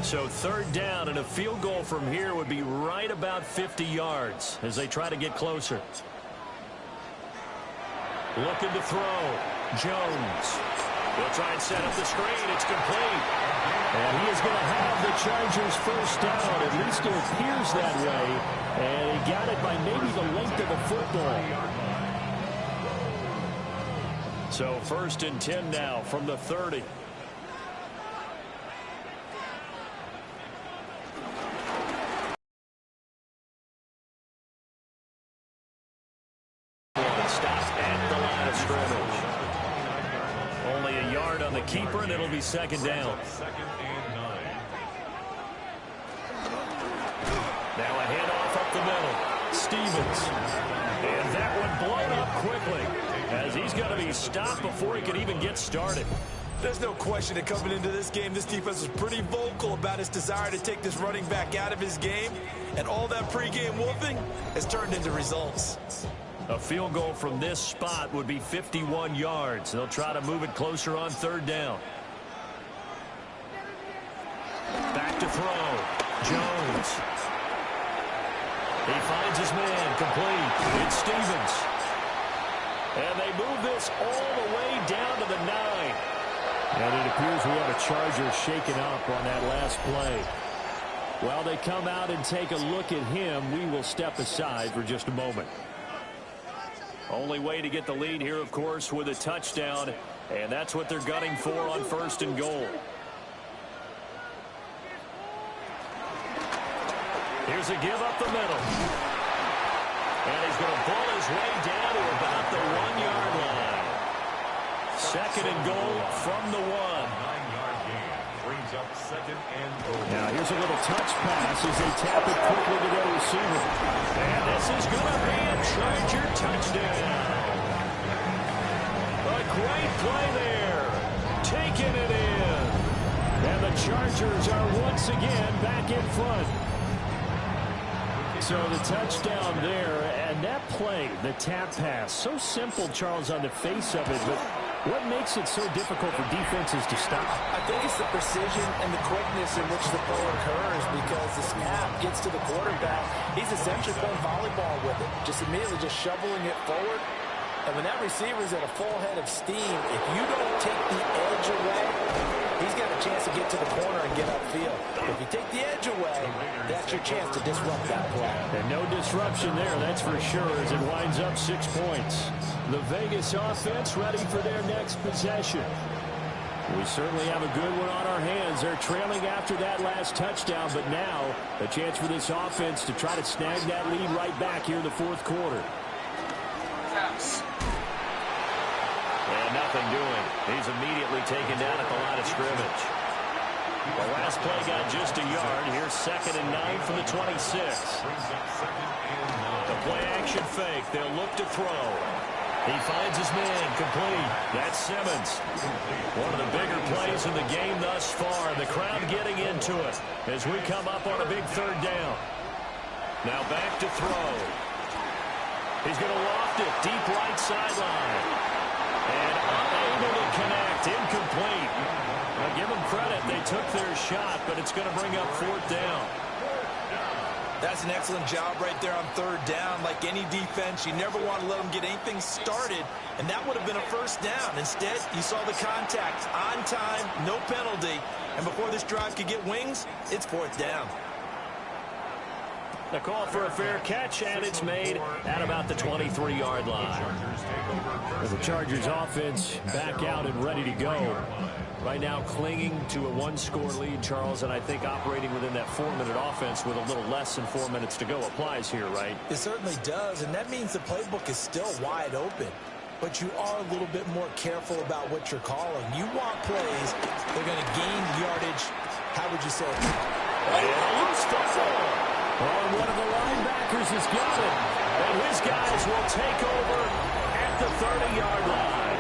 2. So 3rd down, and a field goal from here would be right about 50 yards as they try to get closer. Looking to throw. Jones. They'll try and set up the screen. It's complete. And he is going to have the Chargers 1st down. At least it appears that way. And he got it by maybe the length of a football. So 1st and 10 now from the 30. Keeper, and it'll be 2nd down. 2nd and 9. Now a handoff up the middle. Stevens. And that one blown up quickly as he's going to be stopped before he can even get started. There's no question that coming into this game, this defense was pretty vocal about its desire to take this running back out of his game. And all that pregame wolfing has turned into results. A field goal from this spot would be 51 yards. They'll try to move it closer on third down. Back to throw. Jones. He finds his man complete. It's Stevens. And they move this all the way down to the 9. And it appears we have a Charger shaken up on that last play. While they come out and take a look at him, we will step aside for just a moment. Only way to get the lead here, of course, with a touchdown. And that's what they're gunning for on first and goal. Here's a give up the middle. And he's going to pull his way down to about the 1-yard line. Second and goal from the 1. 9-yard gain brings up second and goal. Now here's a little touch pass as they tap it quickly to their receiver. And this is going to be a Charger touchdown. A great play there. Taking it in. And the Chargers are once again back in front. So the touchdown there, and that play, the tap pass, so simple, Charles, on the face of it, but what makes it so difficult for defenses to stop? I think it's the precision and the quickness in which the throw occurs, because the snap gets to the quarterback. He's essentially playing volleyball with it, just immediately just shoveling it forward. And when that receiver's at a full head of steam, if you don't take the edge away, he's got a chance to get to the corner and get upfield. If you take the edge away, that's your chance to disrupt that play. And no disruption there, that's for sure, as it winds up 6 points. The Vegas offense ready for their next possession. We certainly have a good one on our hands. They're trailing after that last touchdown, but now a chance for this offense to try to snag that lead right back here in the fourth quarter. And nothing doing. He's immediately taken down at the line of scrimmage. The last play got just a yard. Here's second and 9 from the 26. The play action fake. They'll look to throw. He finds his man complete. That's Simmons. One of the bigger plays in the game thus far. The crowd getting into it as we come up on a big third down. Now back to throw. He's going to loft it deep right sideline. And unable to connect. Incomplete. Now give them credit. They took their shot, but it's going to bring up fourth down. That's an excellent job right there on third down. Like any defense, you never want to let them get anything started, and that would have been a first down. Instead, you saw the contact on time, no penalty, and before this drive could get wings, it's fourth down. The call for a fair catch, and it's made at about the 23-yard line. The Chargers offense back out and ready to go. Right now clinging to a one-score lead, Charles, and I think operating within that 4-minute offense with a little less than 4 minutes to go applies here, right? It certainly does, and that means the playbook is still wide open. But you are a little bit more careful about what you're calling. You want plays that are going to gain yardage, how would you say? Loose football. One of the linebackers has got it. And his guys will take over at the 30-yard line.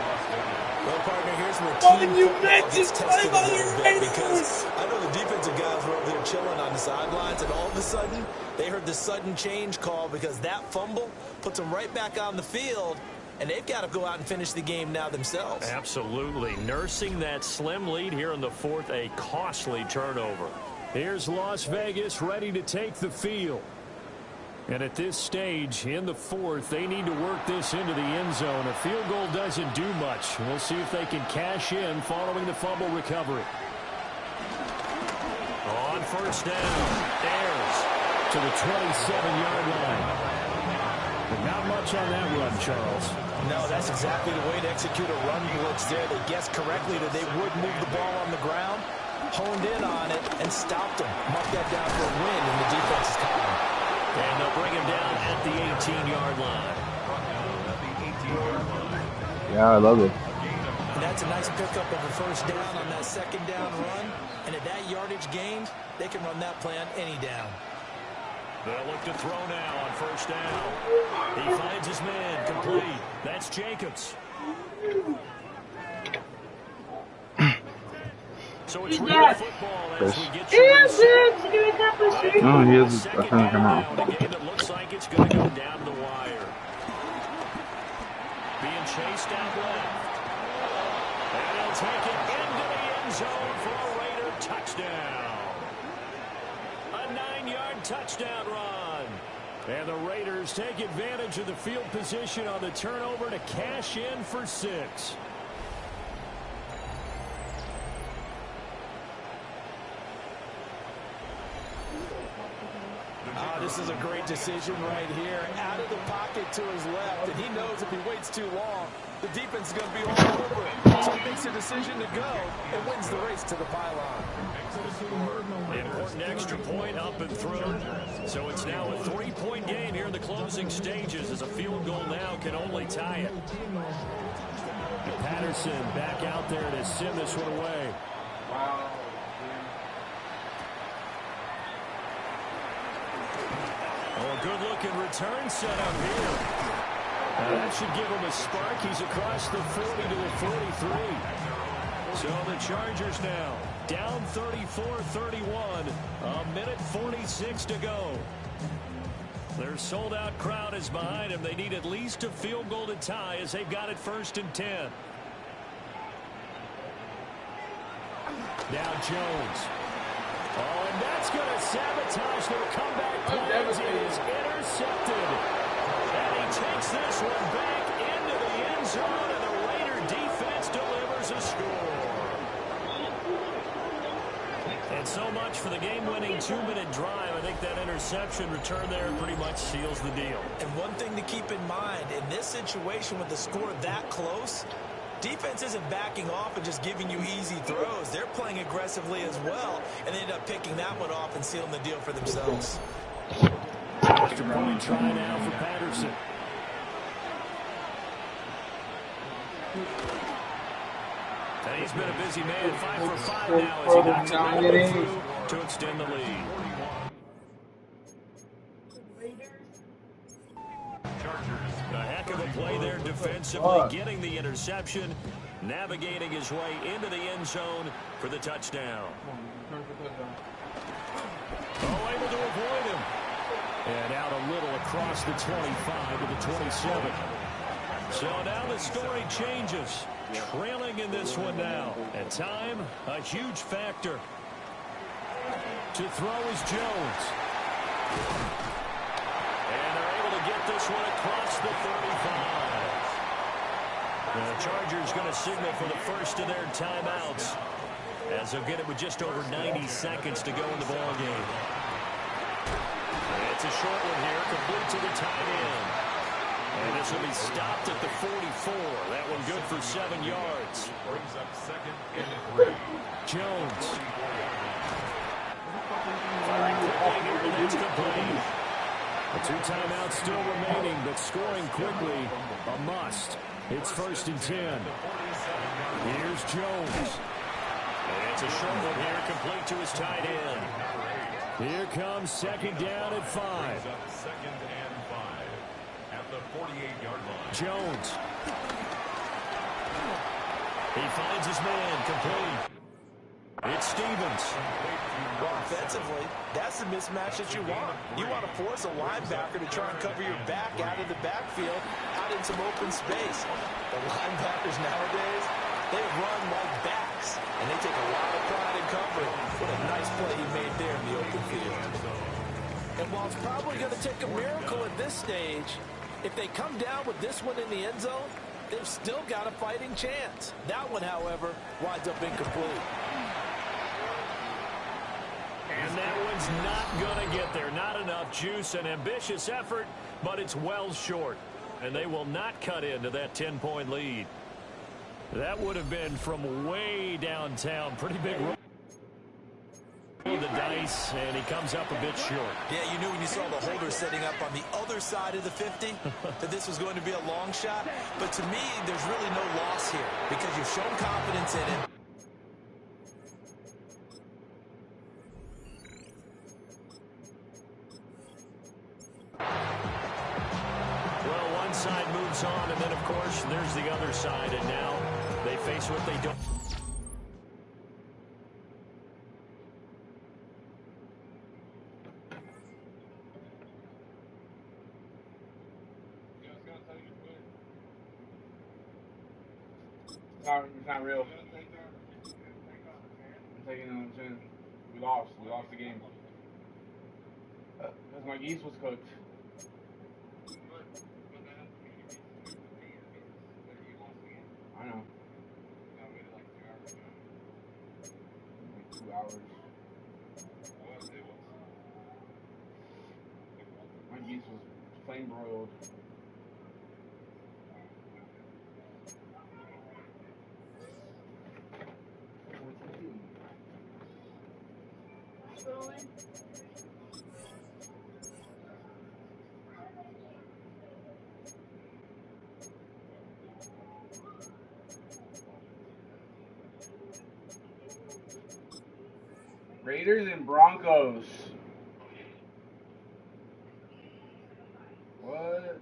Well, partner, here's where team football gets tested a little bit, because I know the defensive guys were over there chilling on the sidelines, and all of a sudden, they heard the sudden change call because that fumble puts them right back on the field, and they've got to go out and finish the game now themselves. Absolutely. Nursing that slim lead here in the fourth, a costly turnover. Here's Las Vegas ready to take the field. And at this stage in the fourth, they need to work this into the end zone. A field goal doesn't do much. We'll see if they can cash in following the fumble recovery. On first down, Ayers to the 27-yard line. But not much on that run, Charles. No, that's exactly the way to execute a run blitz there. They guessed correctly that they would move the ball on the ground, honed in on it, and stopped them. Mark that down for a win in the defense's column. And they'll bring him down at the 18-yard line. Yeah, I love it. And that's a nice pickup of a first down on that second down run. And at that yardage gained, they can run that play on any down. They'll look to throw now on first down. He finds his man complete. That's Jacobs. So it's real football as we get you No, he is. I think come out. a game that looks like it's going to go down the wire. Being chased out left. And he'll take it into the end zone for a Raider touchdown. A 9-yard touchdown run. And the Raiders take advantage of the field position on the turnover to cash in for 6. This is a great decision right here. Out of the pocket to his left, and he knows if he waits too long, the defense is going to be all over him. So he makes a decision to go and wins the race to the pylon. Important extra point up and through. So it's now a 3-point game here in the closing stages as a field goal now can only tie it. Patterson back out there to send this one away. Wow. Oh, good-looking return set up here. That should give him a spark. He's across the 40 to the 43. So the Chargers now down 34-31. A minute 46 to go. Their sold-out crowd is behind him. They need at least a field goal to tie as they've got it 1st and 10. Now Jones. Oh, and that's going to sabotage their comeback plans. It is intercepted. And he takes this one back into the end zone, and the Raider defense delivers a score. And so much for the game-winning 2-minute drive. I think that interception return there pretty much seals the deal. And one thing to keep in mind, in this situation with the score that close, defense isn't backing off and just giving you easy throws. They're playing aggressively as well, and they end up picking that one off and sealing the deal for themselves. Extra point try now for Patterson. And he's been a busy man, 5 for 5 now as he knocks it all the way through to extend the lead. A heck of a play there defensively, getting the interception, navigating his way into the end zone for the touchdown. Oh, able to avoid him. And out a little across the 25 to the 27. So now the story changes. Trailing in this one now. And time, a huge factor. To throw is Jones. And they're able to get this one across the 35. The Chargers going to signal for the first of their timeouts, as they'll get it with just over 90 seconds to go in the ballgame. It's a short one here, complete to the tight end. And this will be stopped at the 44. That one good for 7 yards. Brings up 2nd and 3. Jones. Firing quickly here, and it's complete. The 2 timeouts still remaining, but scoring quickly, a must. It's 1st and 10. Here's Jones. And it's a short one here, complete to his tight end. Here comes 2nd down at 5. 2nd and 5 at the 48-yard line. Jones. He finds his man, complete. It's Stevens. Offensively, that's the mismatch that you want. You want to force a linebacker to try and cover your back out of the backfield, out in some open space. The linebackers nowadays, they run like backs, and they take a lot of pride in covering. What a nice play he made there in the open field. And while it's probably going to take a miracle at this stage, if they come down with this one in the end zone, they've still got a fighting chance. That one, however, winds up incomplete. And that one's not going to get there. Not enough juice, an ambitious effort, but it's well short. And they will not cut into that 10-point lead. That would have been from way downtown. Pretty big roll of the dice, and he comes up a bit short. Yeah, you knew when you saw the holder setting up on the other side of the 50 that this was going to be a long shot. But to me, there's really no loss here because you've shown confidence in him. Well, one side moves on, and then, of course, there's the other side, and now they face what they don't. It's not real. I'm taking it on the chin. We lost. We lost the game. Because my geese was cooked. I know. Like 2 hours. My geese was flame broiled. Raiders and Broncos. What?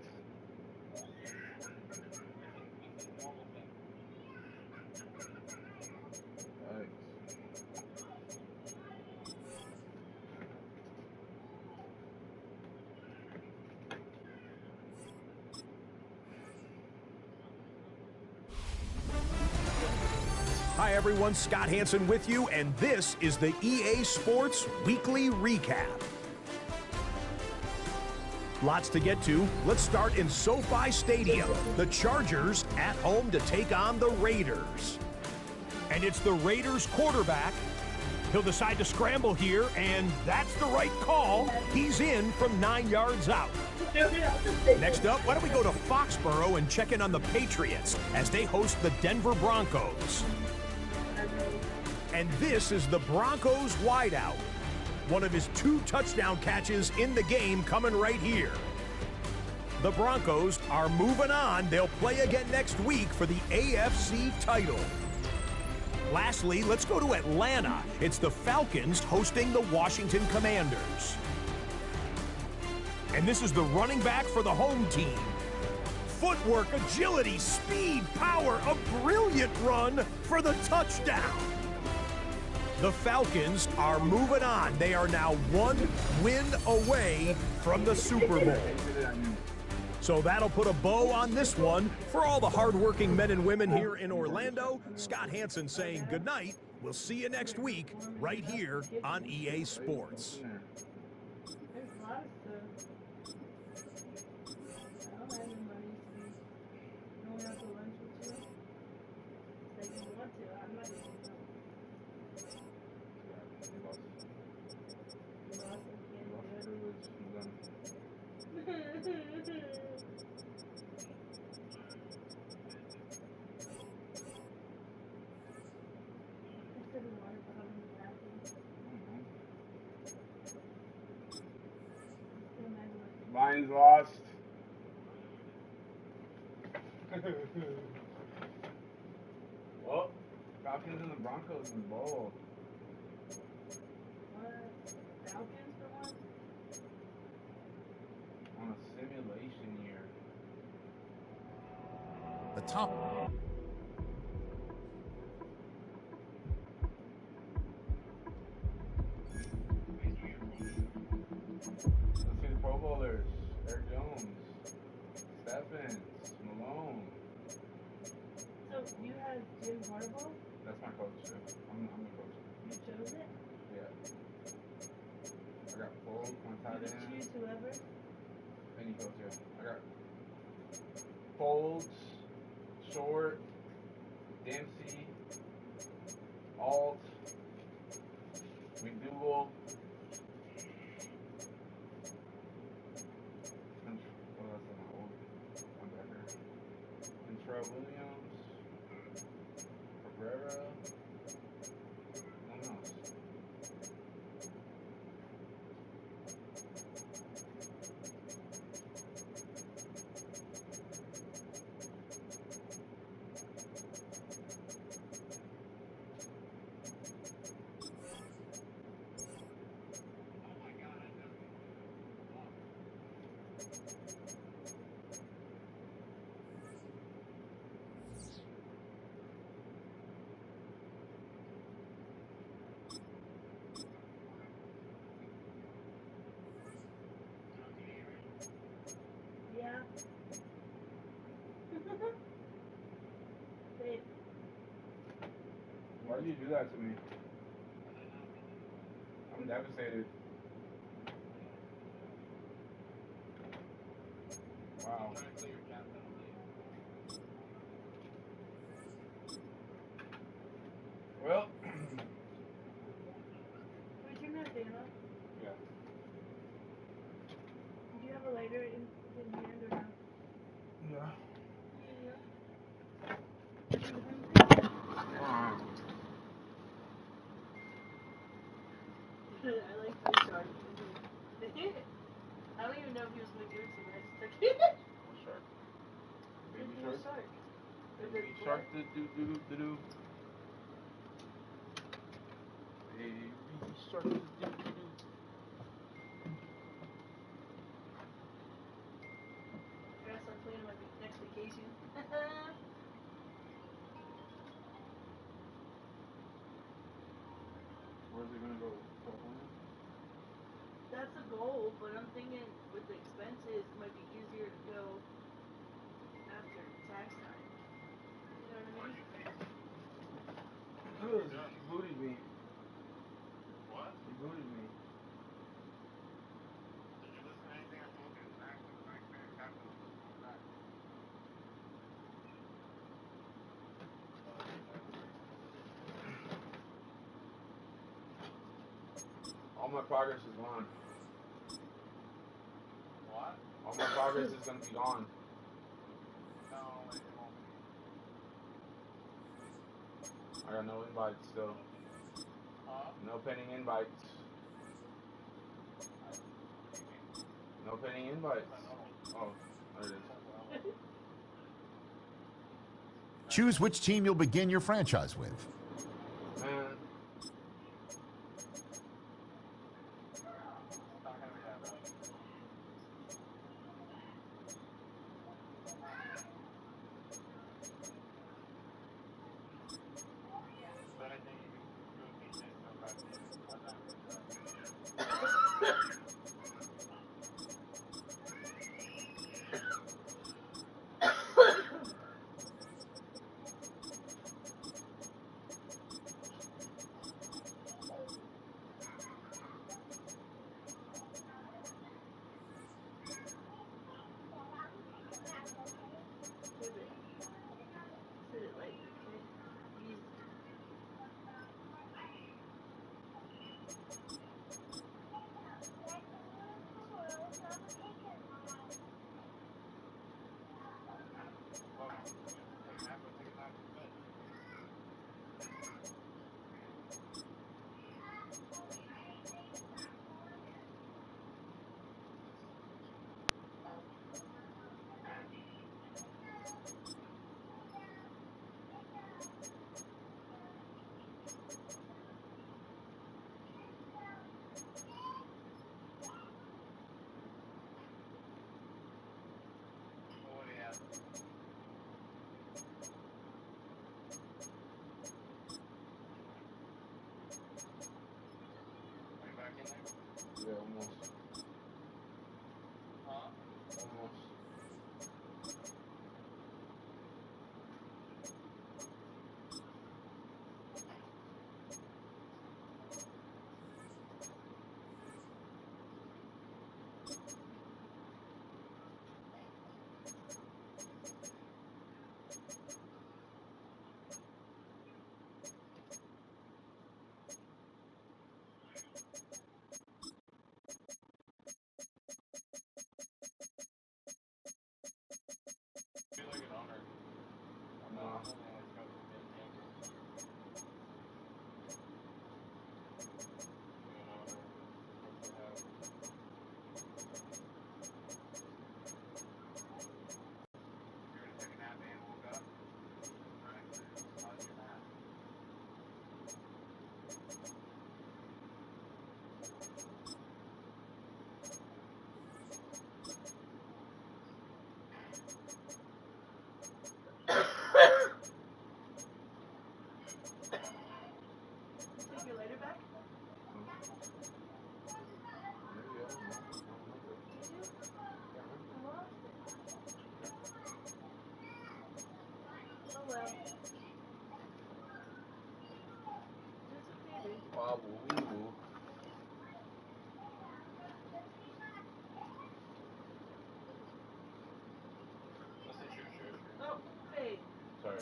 Hi everyone, Scott Hansen with you, and this is the EA Sports Weekly Recap. Lots to get to. Let's start in SoFi Stadium. The Chargers at home to take on the Raiders. And it's the Raiders quarterback. He'll decide to scramble here, and that's the right call. He's in from 9 yards out. Next up, why don't we go to Foxborough and check in on the Patriots as they host the Denver Broncos. And this is the Broncos wideout. One of his 2 touchdown catches in the game coming right here. The Broncos are moving on. They'll play again next week for the AFC title. Lastly, let's go to Atlanta. It's the Falcons hosting the Washington Commanders. And this is the running back for the home team. Footwork, agility, speed, power, a brilliant run for the touchdown. The Falcons are moving on. They are now 1 win away from the Super Bowl. So that'll put a bow on this one. For all the hardworking men and women here in Orlando, Scott Hansen saying goodnight. We'll see you next week right here on EA Sports. Lions lost. Well, Falcons and the Broncos in the bowl. What? Falcons for once? On a simulation year. The top. Let's see the Pro Bowlers. Eric Jones, Stephens, Malone. So you have Jim Harbaugh? That's my coach too. I'm the coach. You chose it? Yeah. I got Foles, my tight You just end. choose whoever? Any coach, yeah. I got Foles, Short, Dempsey, Alt, McDougal. Trevor Williams, Cabrera, no one else. Yeah. Wait. Why'd you do that to me? I'm devastated. Wow. Well. Would you not Dana? Yeah. Do you have a lighter in hand or no? Yeah. I like the shark. I don't even know if he was going to give it to me. I just took it. What shark? Baby Baby shark? shark. Baby shark do do do do do do. Baby shark do do do do. I gotta start planning my next vacation. Where's it gonna go? California? That's the goal, but I'm thinking with the expenses, it might be easier to go after tax time. You know what I mean? You booted me. What? You booted me. All my progress is gone. What? All my progress is gonna be gone. No, it won't be. I got no invites still. Huh? No pending invites. No pending invites. Oh, there it is. Choose which team you'll begin your franchise with. Man. Sit it lightly, okay? Easy. Yeah, almost. Huh? Almost. Take your lighter back? Maybe, I don't know. I don't remember. Did you? Can't remember. I lost it. Oh well. Wobble-wee-woo. Oh, hey. Sorry.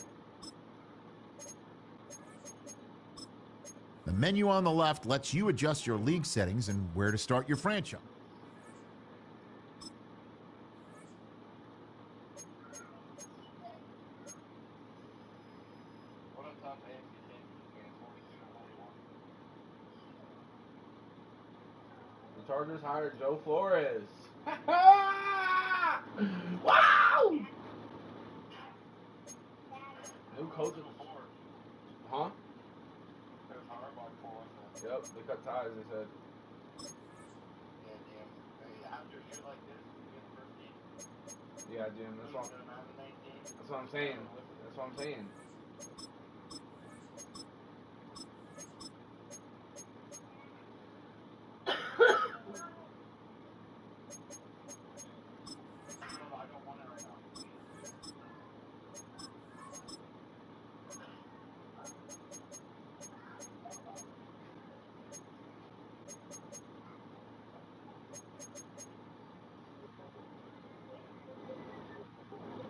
The menu on the left lets you adjust your league settings and where to start your franchise. The Chargers hired Joe Flores. Wow! New coach of the board. Huh? Yep, they cut ties, they said. Yeah, Jim, that's what I'm saying. That's what I'm saying.